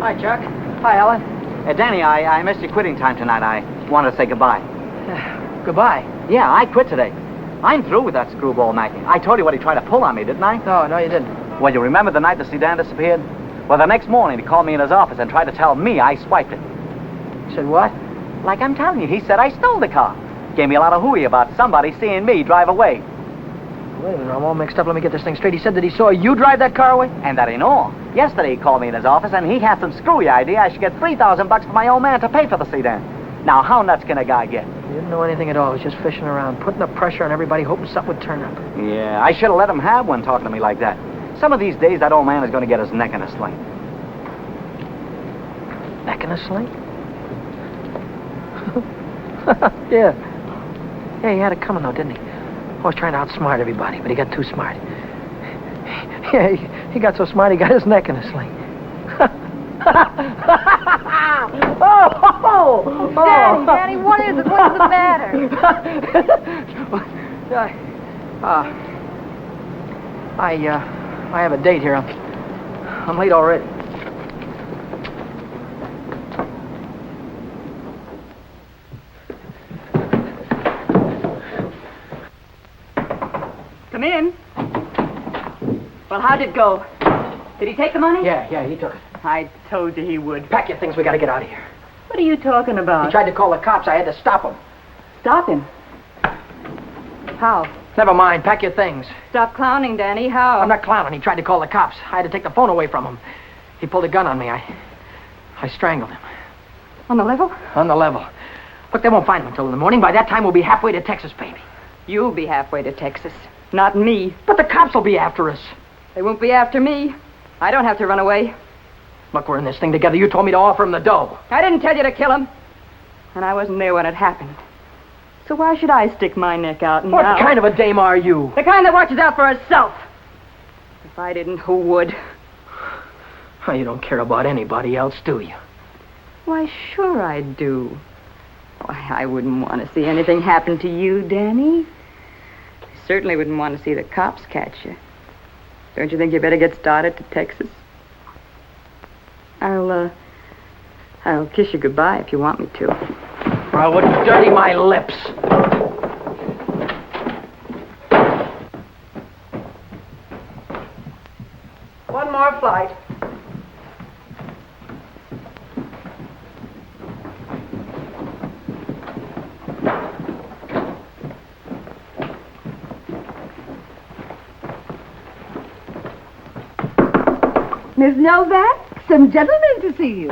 Hi, Chuck. Hi, Ellen. Danny, I missed your quitting time tonight. I wanted to say goodbye. Goodbye. Yeah, I quit today. I'm through with that screwball Mackie. I told you what he tried to pull on me, didn't I? No, you didn't. Well, you remember the night the sedan disappeared? Well, the next morning he called me in his office and tried to tell me I swiped it. Said what? Like I'm telling you, he said I stole the car. Gave me a lot of hooey about somebody seeing me drive away. Wait a minute, I'm all mixed up. Let me get this thing straight. He said that he saw you drive that car away? And that ain't all. Yesterday he called me in his office and he had some screwy idea I should get $3,000 for my old man to pay for the sedan. Now, how nuts can a guy get? He didn't know anything at all. He was just fishing around, putting the pressure on everybody, hoping something would turn up. Yeah, I should have let him have one talking to me like that. Some of these days, that old man is going to get his neck in a sling. Neck in a sling? Yeah. Yeah, he had it coming, though, didn't he? Always trying to outsmart everybody, but he got too smart. Yeah, he got so smart he got his neck in a sling. Daddy, what is it? What's the matter? I have a date here. I'm late already. Come in. Well, how'd it go? Did he take the money? Yeah, he took it. I told you he would. Pack your things, we gotta get out of here. What are you talking about? He tried to call the cops. I had to stop him. Stop him? How? Never mind, pack your things. Stop clowning, Danny. How? I'm not clowning. He tried to call the cops. I had to take the phone away from him. He pulled a gun on me. I strangled him. On the level? On the level. Look, they won't find him until in the morning. By that time, we'll be halfway to Texas, baby. You'll be halfway to Texas. Not me. But the cops will be after us. They won't be after me. I don't have to run away. Look, we're in this thing together. You told me to offer him the dough. I didn't tell you to kill him. And I wasn't there when it happened. So why should I stick my neck out now? What kind of a dame are you? The kind that watches out for herself. If I didn't, who would? Oh, you don't care about anybody else, do you? Why, sure I do. Why, I wouldn't want to see anything happen to you, Danny. I certainly wouldn't want to see the cops catch you. Don't you think you better get started to Texas? I'll kiss you goodbye if you want me to. Or I wouldn't dirty my lips. One more flight. Miss Novak, some gentlemen to see you.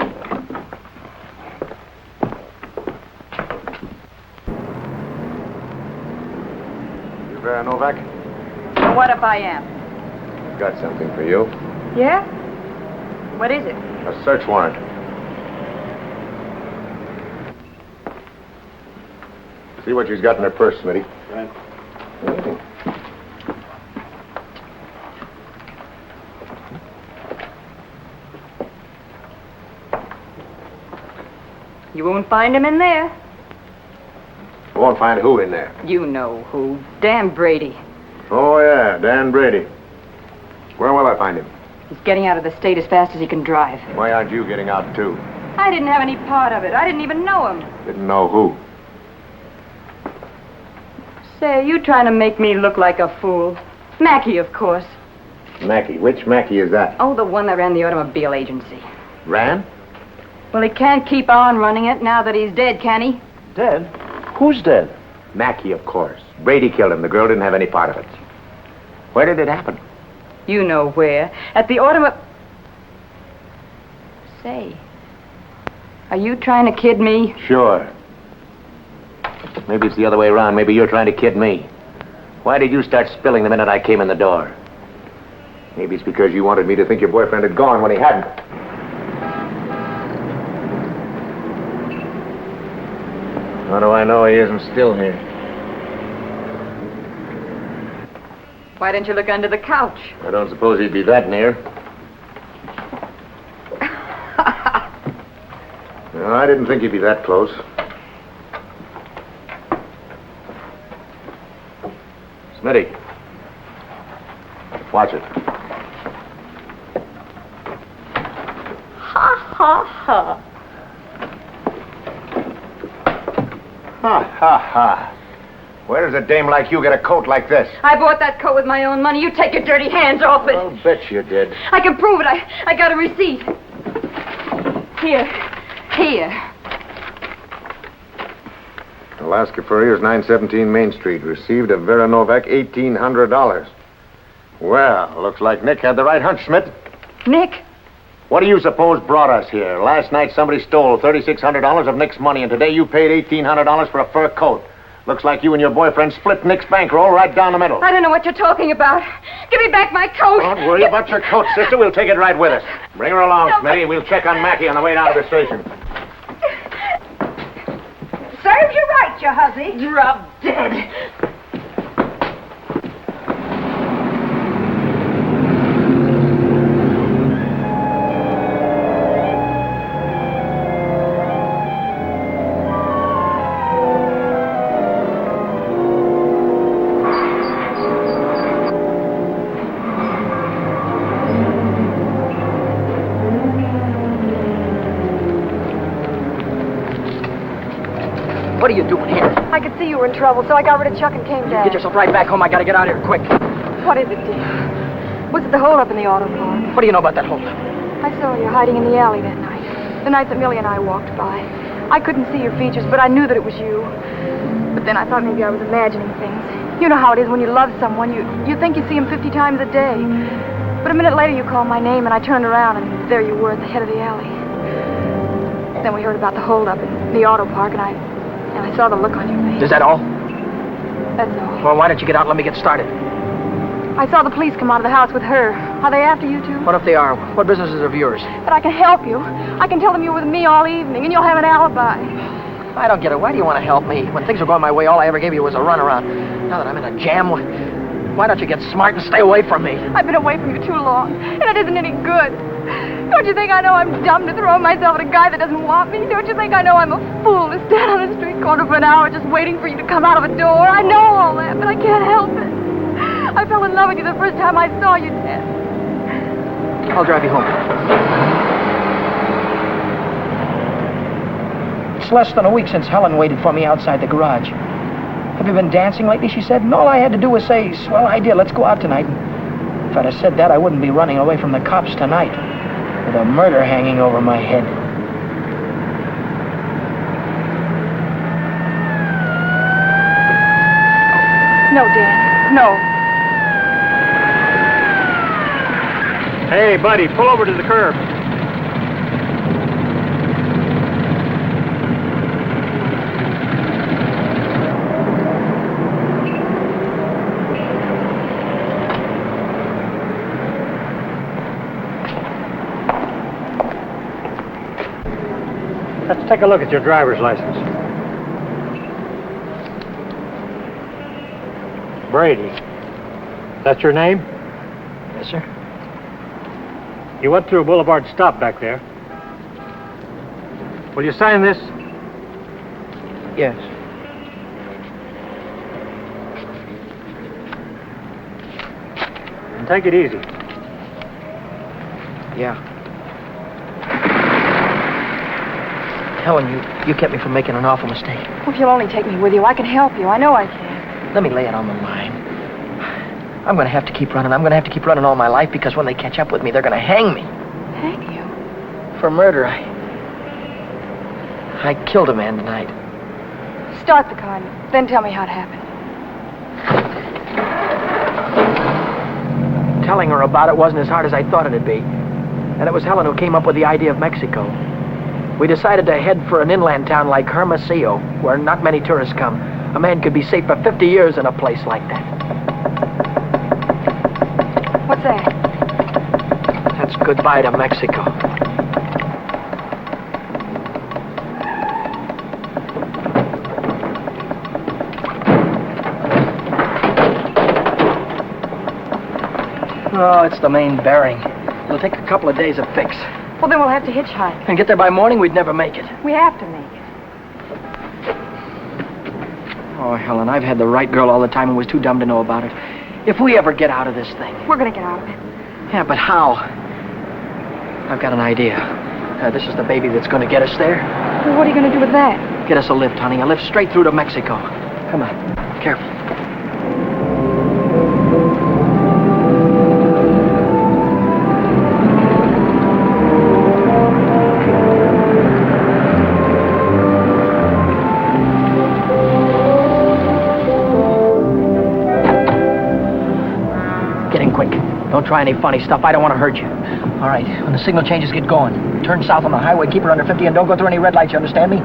You Vera Novak? Well, what if I am? Got something for you. Yeah? What is it? A search warrant. See what she's got in her purse, Smitty. Right. You won't find him in there. You won't find who in there. You know who. Dan Brady. Oh, yeah, Dan Brady. Where will I find him? He's getting out of the state as fast as he can drive. Why aren't you getting out, too? I didn't have any part of it. I didn't even know him. Didn't know who. Say, are you trying to make me look like a fool? Mackey, of course. Mackey. Which Mackey is that? Oh, the one that ran the automobile agency. Ran? Well, he can't keep on running it now that he's dead, can he? Dead? Who's dead? Mackey, of course. Brady killed him. The girl didn't have any part of it. Where did it happen? You know where. At the automobile... Say, are you trying to kid me? Sure. Maybe it's the other way around. Maybe you're trying to kid me. Why did you start spilling the minute I came in the door? Maybe it's because you wanted me to think your boyfriend had gone when he hadn't. How do I know he isn't still here? Why didn't you look under the couch? I don't suppose he'd be that near. No, I didn't think he'd be that close. Smitty. Watch it. Ha, ha, ha. Ha, ha, ha. Where does a dame like you get a coat like this? I bought that coat with my own money. You take your dirty hands off it. I'll bet you did. I can prove it. I got a receipt. Here. Alaska Furrier's 917 Main Street. Received of Vera Novak $1,800. Well, looks like Nick had the right hunch, Schmidt. Nick? What do you suppose brought us here? Last night somebody stole $3,600 of Nick's money, and today you paid $1,800 for a fur coat. Looks like you and your boyfriend split Nick's bankroll right down the middle. I don't know what you're talking about. Give me back my coat. Don't worry about your coat, sister. We'll take it right with us. Bring her along, Smitty. We'll check on Mackey on the way down to the station. Serves you right, you hussy. Drop dead. What are you doing here? I could see you were in trouble, so I got rid of Chuck and came down. Get yourself right back home. I gotta get out of here quick. What is it, dear? Was it the holdup in the auto park? What do you know about that holdup? I saw you hiding in the alley that night. The night that Millie and I walked by. I couldn't see your features, but I knew that it was you. But then I thought maybe I was imagining things. You know how it is when you love someone. You think you see him 50 times a day. But a minute later you called my name, and I turned around, and there you were at the head of the alley. Then we heard about the holdup in the auto park, and I saw the look on your face. Is that all? That's all. Well, why don't you get out and let me get started? I saw the police come out of the house with her. Are they after you, too? What if they are? What business is of yours? But I can help you. I can tell them you were with me all evening, and you'll have an alibi. I don't get it. Why do you want to help me? When things were going my way, all I ever gave you was a runaround. Now that I'm in a jam, why don't you get smart and stay away from me? I've been away from you too long, and it isn't any good. Don't you think I know I'm dumb to throw myself at a guy that doesn't want me? Don't you think I know I'm a fool to stand on a street corner for an hour just waiting for you to come out of a door? I know all that, but I can't help it. I fell in love with you the first time I saw you, Ted. I'll drive you home. It's less than a week since Helen waited for me outside the garage. Have you been dancing lately, she said, and all I had to do was say, swell idea, let's go out tonight. If I'd have said that, I wouldn't be running away from the cops tonight, with a murder hanging over my head. No, Dan, no. Hey, buddy, pull over to the curb. Let's take a look at your driver's license. Brady. That's your name? Yes, sir. You went through a Boulevard stop back there. Will you sign this? Yes. And take it easy. Yeah. Helen, you kept me from making an awful mistake. Well, if you'll only take me with you, I can help you. I know I can. Let me lay it on the line. I'm going to have to keep running. I'm going to have to keep running all my life because when they catch up with me, they're going to hang me. Hang you? For murder. I killed a man tonight. Start the car, and then tell me how it happened. Telling her about it wasn't as hard as I thought it'd be. And it was Helen who came up with the idea of Mexico. We decided to head for an inland town like Hermosillo, where not many tourists come. A man could be safe for 50 years in a place like that. What's that? That's goodbye to Mexico. Oh, it's the main bearing. It'll take a couple of days to fix. Well, then we'll have to hitchhike. And get there by morning, we'd never make it. We have to make it. Oh, Helen, I've had the right girl all the time and was too dumb to know about it. If we ever get out of this thing... We're going to get out of it. Yeah, but how? I've got an idea. This is the baby that's going to get us there. Well, what are you going to do with that? Get us a lift, honey. A lift straight through to Mexico. Come on. Careful. Don't try any funny stuff. I don't want to hurt you. All right, when the signal changes, get going. Turn south on the highway, keep her under 50, and don't go through any red lights, you understand me?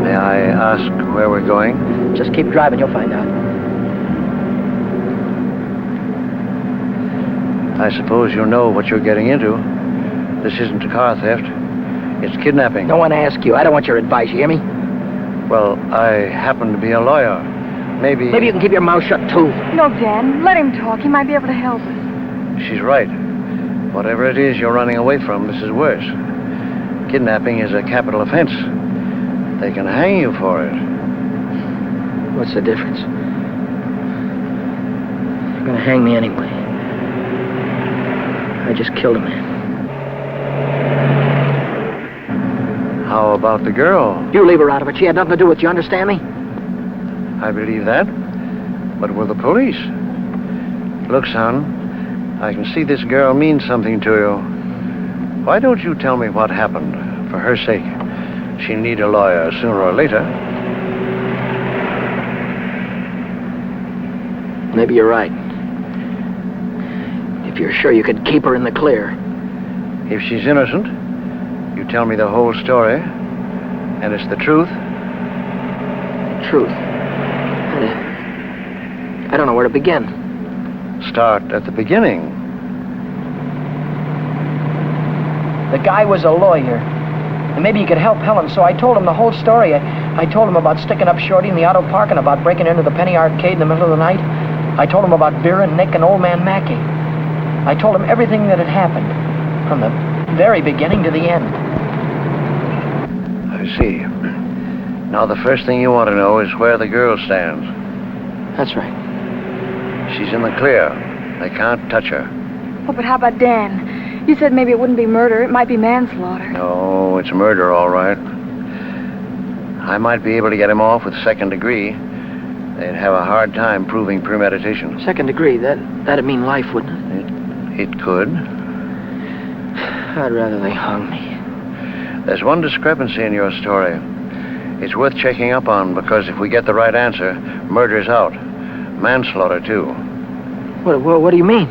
May I ask where we're going? Just keep driving, you'll find out. I suppose you know what you're getting into. This isn't a car theft. It's kidnapping. No one asked you. I don't want your advice, you hear me? Well, I happen to be a lawyer. Maybe you can keep your mouth shut, too. No, Dan. Let him talk. He might be able to help us. She's right. Whatever it is you're running away from, this is worse. Kidnapping is a capital offense. They can hang you for it. What's the difference? They're gonna hang me anyway. I just killed a man. How about the girl? You leave her out of it. She had nothing to do with it. You understand me? I believe that. But we're the police. Look, son, I can see this girl means something to you. Why don't you tell me what happened? For her sake. She'll need a lawyer sooner or later. Maybe you're right. If you're sure you could keep her in the clear. If she's innocent, you tell me the whole story, and it's the truth. Truth. I don't know where to begin. Start at the beginning. The guy was a lawyer. And maybe he could help Helen, so I told him the whole story. I told him about sticking up Shorty in the auto park and about breaking into the Penny Arcade in the middle of the night. I told him about Vera, Nick, and old man Mackey. I told him everything that had happened, from the very beginning to the end. I see. Now the first thing you want to know is where the girl stands. That's right. She's in the clear. They can't touch her. Oh, but how about Dan? You said maybe it wouldn't be murder. It might be manslaughter. No, it's murder, all right. I might be able to get him off with second degree. They'd have a hard time proving premeditation. Second degree, that'd mean life, wouldn't it? It could. I'd rather they hung me. There's one discrepancy in your story. It's worth checking up on, because if we get the right answer, murder's out. Manslaughter, too. What do you mean?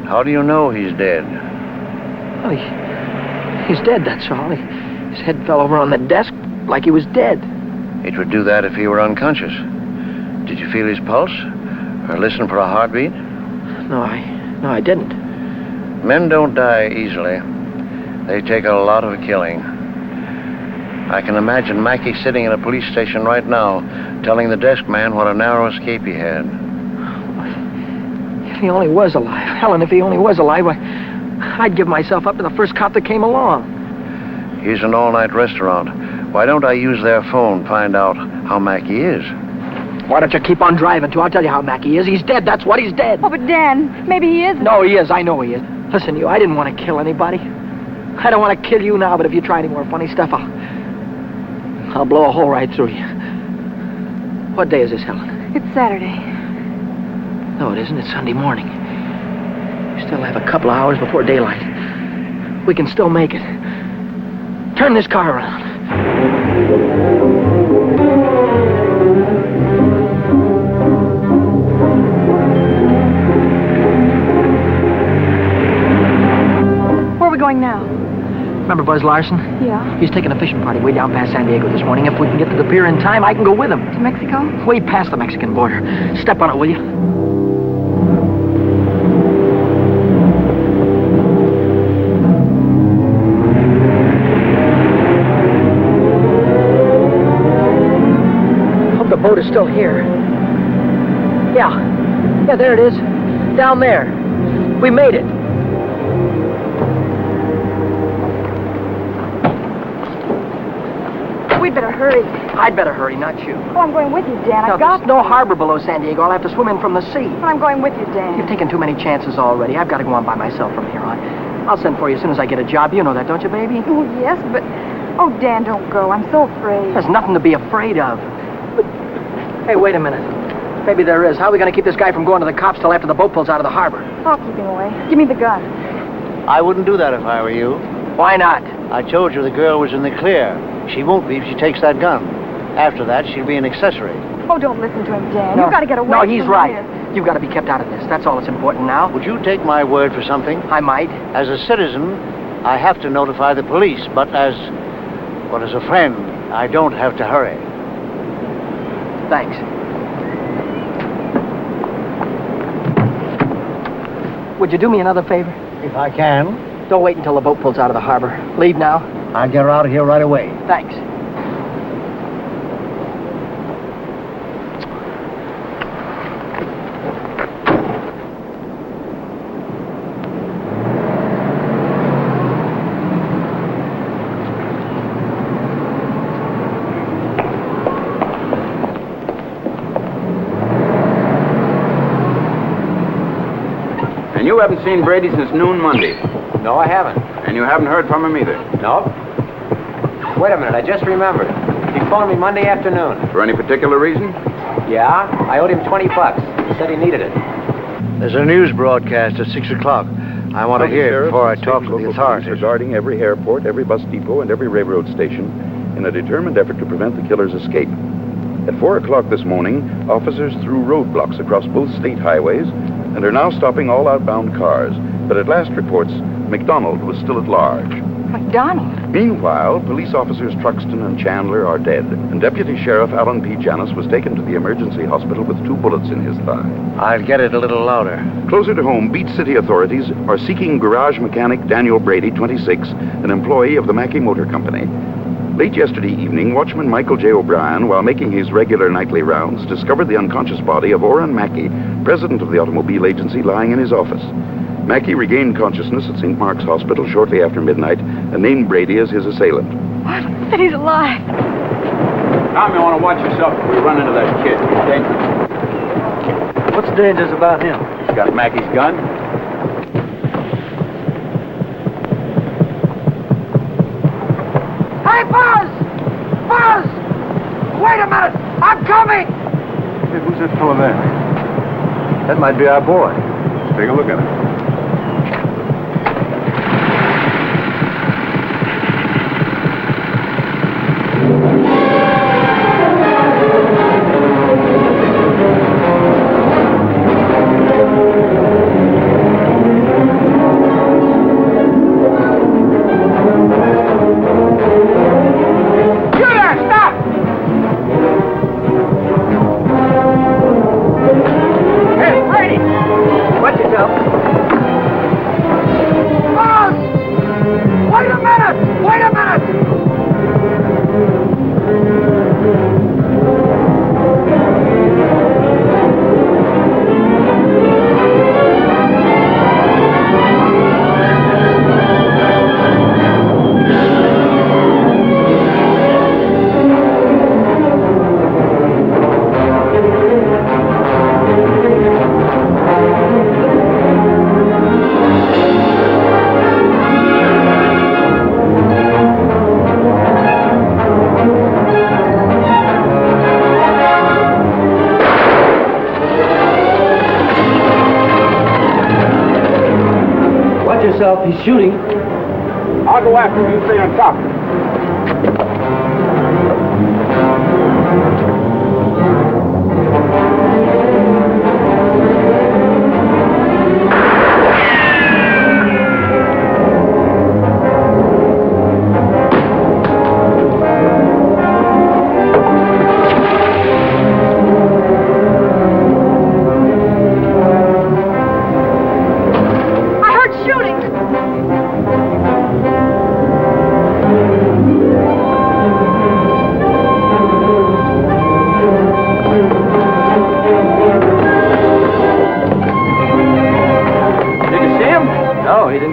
How do you know he's dead? Well, he's dead, that's all. His head fell over on the desk like he was dead. It would do that if he were unconscious. Did you feel his pulse? Or listen for a heartbeat? No, I didn't. Men don't die easily. They take a lot of killing. I can imagine Mackey sitting in a police station right now, telling the desk man what a narrow escape he had. If he only was alive. Helen, if he only was alive, I'd give myself up to the first cop that came along. Here's an all-night restaurant. Why don't I use their phone, find out how Mackey is? Why don't you keep on driving, too? I'll tell you how Mackey is. He's dead, that's what, he's dead. Oh, but Dan, maybe he is. No, he is. I know he is. Listen, I didn't want to kill anybody. I don't want to kill you now, but if you try any more funny stuff, I'll blow a hole right through you. What day is this, Helen? It's Saturday. No, it isn't. It's Sunday morning. We still have a couple of hours before daylight. We can still make it. Turn this car around. Where are we going now? Remember Buzz Larson? Yeah. He's taking a fishing party way down past San Diego this morning. If we can get to the pier in time, I can go with him. To Mexico? Way past the Mexican border. Step on it, will you? Hope the boat is still here. Yeah, there it is. Down there. We made it. We'd better hurry. I'd better hurry, not you. Oh, I'm going with you, Dan. Now, there's no harbor below San Diego. I'll have to swim in from the sea. But I'm going with you, Dan. You've taken too many chances already. I've got to go on by myself from here on. I'll send for you as soon as I get a job. You know that, don't you, baby? Oh, yes, but... Oh, Dan, don't go. I'm so afraid. There's nothing to be afraid of. But... Hey, wait a minute. Maybe there is. How are we going to keep this guy from going to the cops till after the boat pulls out of the harbor? I'll keep him away. Give me the gun. I wouldn't do that if I were you. Why not? I told you the girl was in the clear. She won't be if she takes that gun. After that, she'll be an accessory. Oh, don't listen to him, Dan. No. You've got to get away No, from he's this. right. You've got to be kept out of this. That's all that's important now. Would you take my word for something? I might. As a citizen, I have to notify the police, but as a friend, I don't have to hurry. Thanks. Would you do me another favor? If I can. Don't wait until the boat pulls out of the harbor. Leave now. I'll get her out of here right away. Thanks. And you haven't seen Brady since noon Monday. No, I haven't. And you haven't heard from him either. No. Wait a minute, I just remembered. He phoned me Monday afternoon. For any particular reason? Yeah, I owed him $20. He said he needed it. There's a news broadcast at 6 o'clock. I want to hear it before I talk to the authorities. Regarding every airport, every bus depot, and every railroad station in a determined effort to prevent the killer's escape. At 4 o'clock this morning, officers threw roadblocks across both state highways and are now stopping all outbound cars. But at last reports, McDonald was still at large. McDonald? Meanwhile, police officers Truxton and Chandler are dead, and Deputy Sheriff Alan P. Janus was taken to the emergency hospital with 2 bullets in his thigh. I'll get it a little louder. Closer to home, Beach City authorities are seeking garage mechanic Daniel Brady, 26, an employee of the Mackey Motor Company. Late yesterday evening, watchman Michael J. O'Brien, while making his regular nightly rounds, discovered the unconscious body of Orrin Mackey, president of the automobile agency, lying in his office. Mackey regained consciousness at St. Mark's Hospital shortly after midnight and named Brady as his assailant. What? That he's alive. Tom, you want to watch yourself before you run into that kid. He's dangerous. What's dangerous about him? He's got Mackey's gun. Hey, Buzz! Buzz! Wait a minute! I'm coming! Hey, who's that fellow there? That might be our boy. Let's take a look at him. He's shooting. I'll go after him. You stay on top.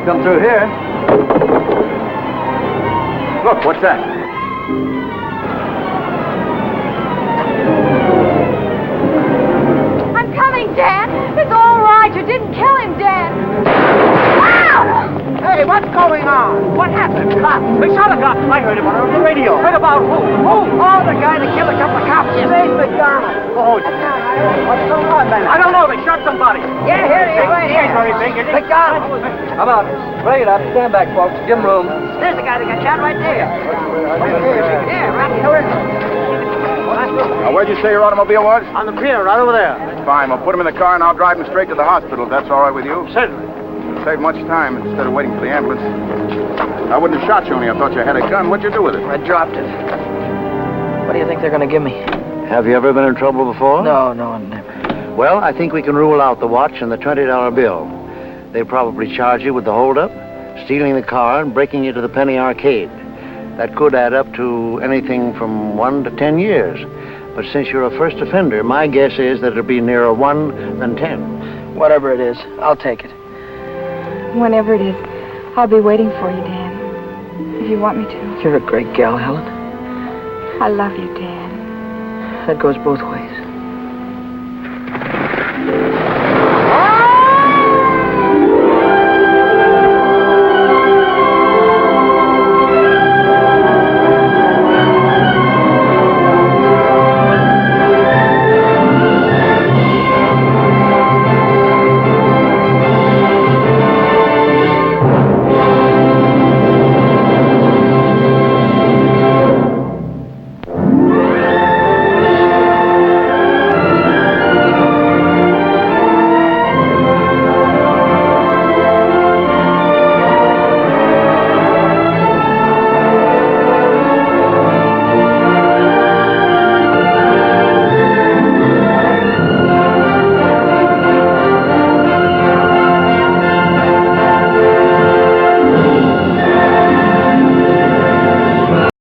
Come through here. Look, what's that? I'm coming, Dan. It's all right. You didn't kill him, Dan. Ow! Hey, what's going on? What happened? Cops. They shot a cop. I heard about it on the radio. Heard about who? Who? Oh, the guy that killed a couple of cops. Dave McDonald. Oh, what's going on, man? I don't know. They shot somebody. Yeah, here he is. Right here. Very big, isn't he? McDonald. How about it? Bring it up. Stand back, folks. Give him room. There's the guy that got shot right there. Yeah, right here. Now, where'd you say your automobile was? On the pier, right over there. Fine. We'll put him in the car and I'll drive him straight to the hospital, if that's all right with you. Certainly. It'll save much time instead of waiting for the ambulance. I wouldn't have shot you only I thought you had a gun. What'd you do with it? I dropped it. What do you think they're going to give me? Have you ever been in trouble before? No, never. Well, I think we can rule out the watch and the $20 bill. They probably charge you with the holdup, stealing the car, and breaking you to the Penny Arcade. That could add up to anything from 1 to 10 years. But since you're a first offender, my guess is that it'll be nearer 1 than 10. Whatever it is, I'll take it. Whenever it is, I'll be waiting for you, Dan. If you want me to. You're a great gal, Helen. I love you, Dan. That goes both ways.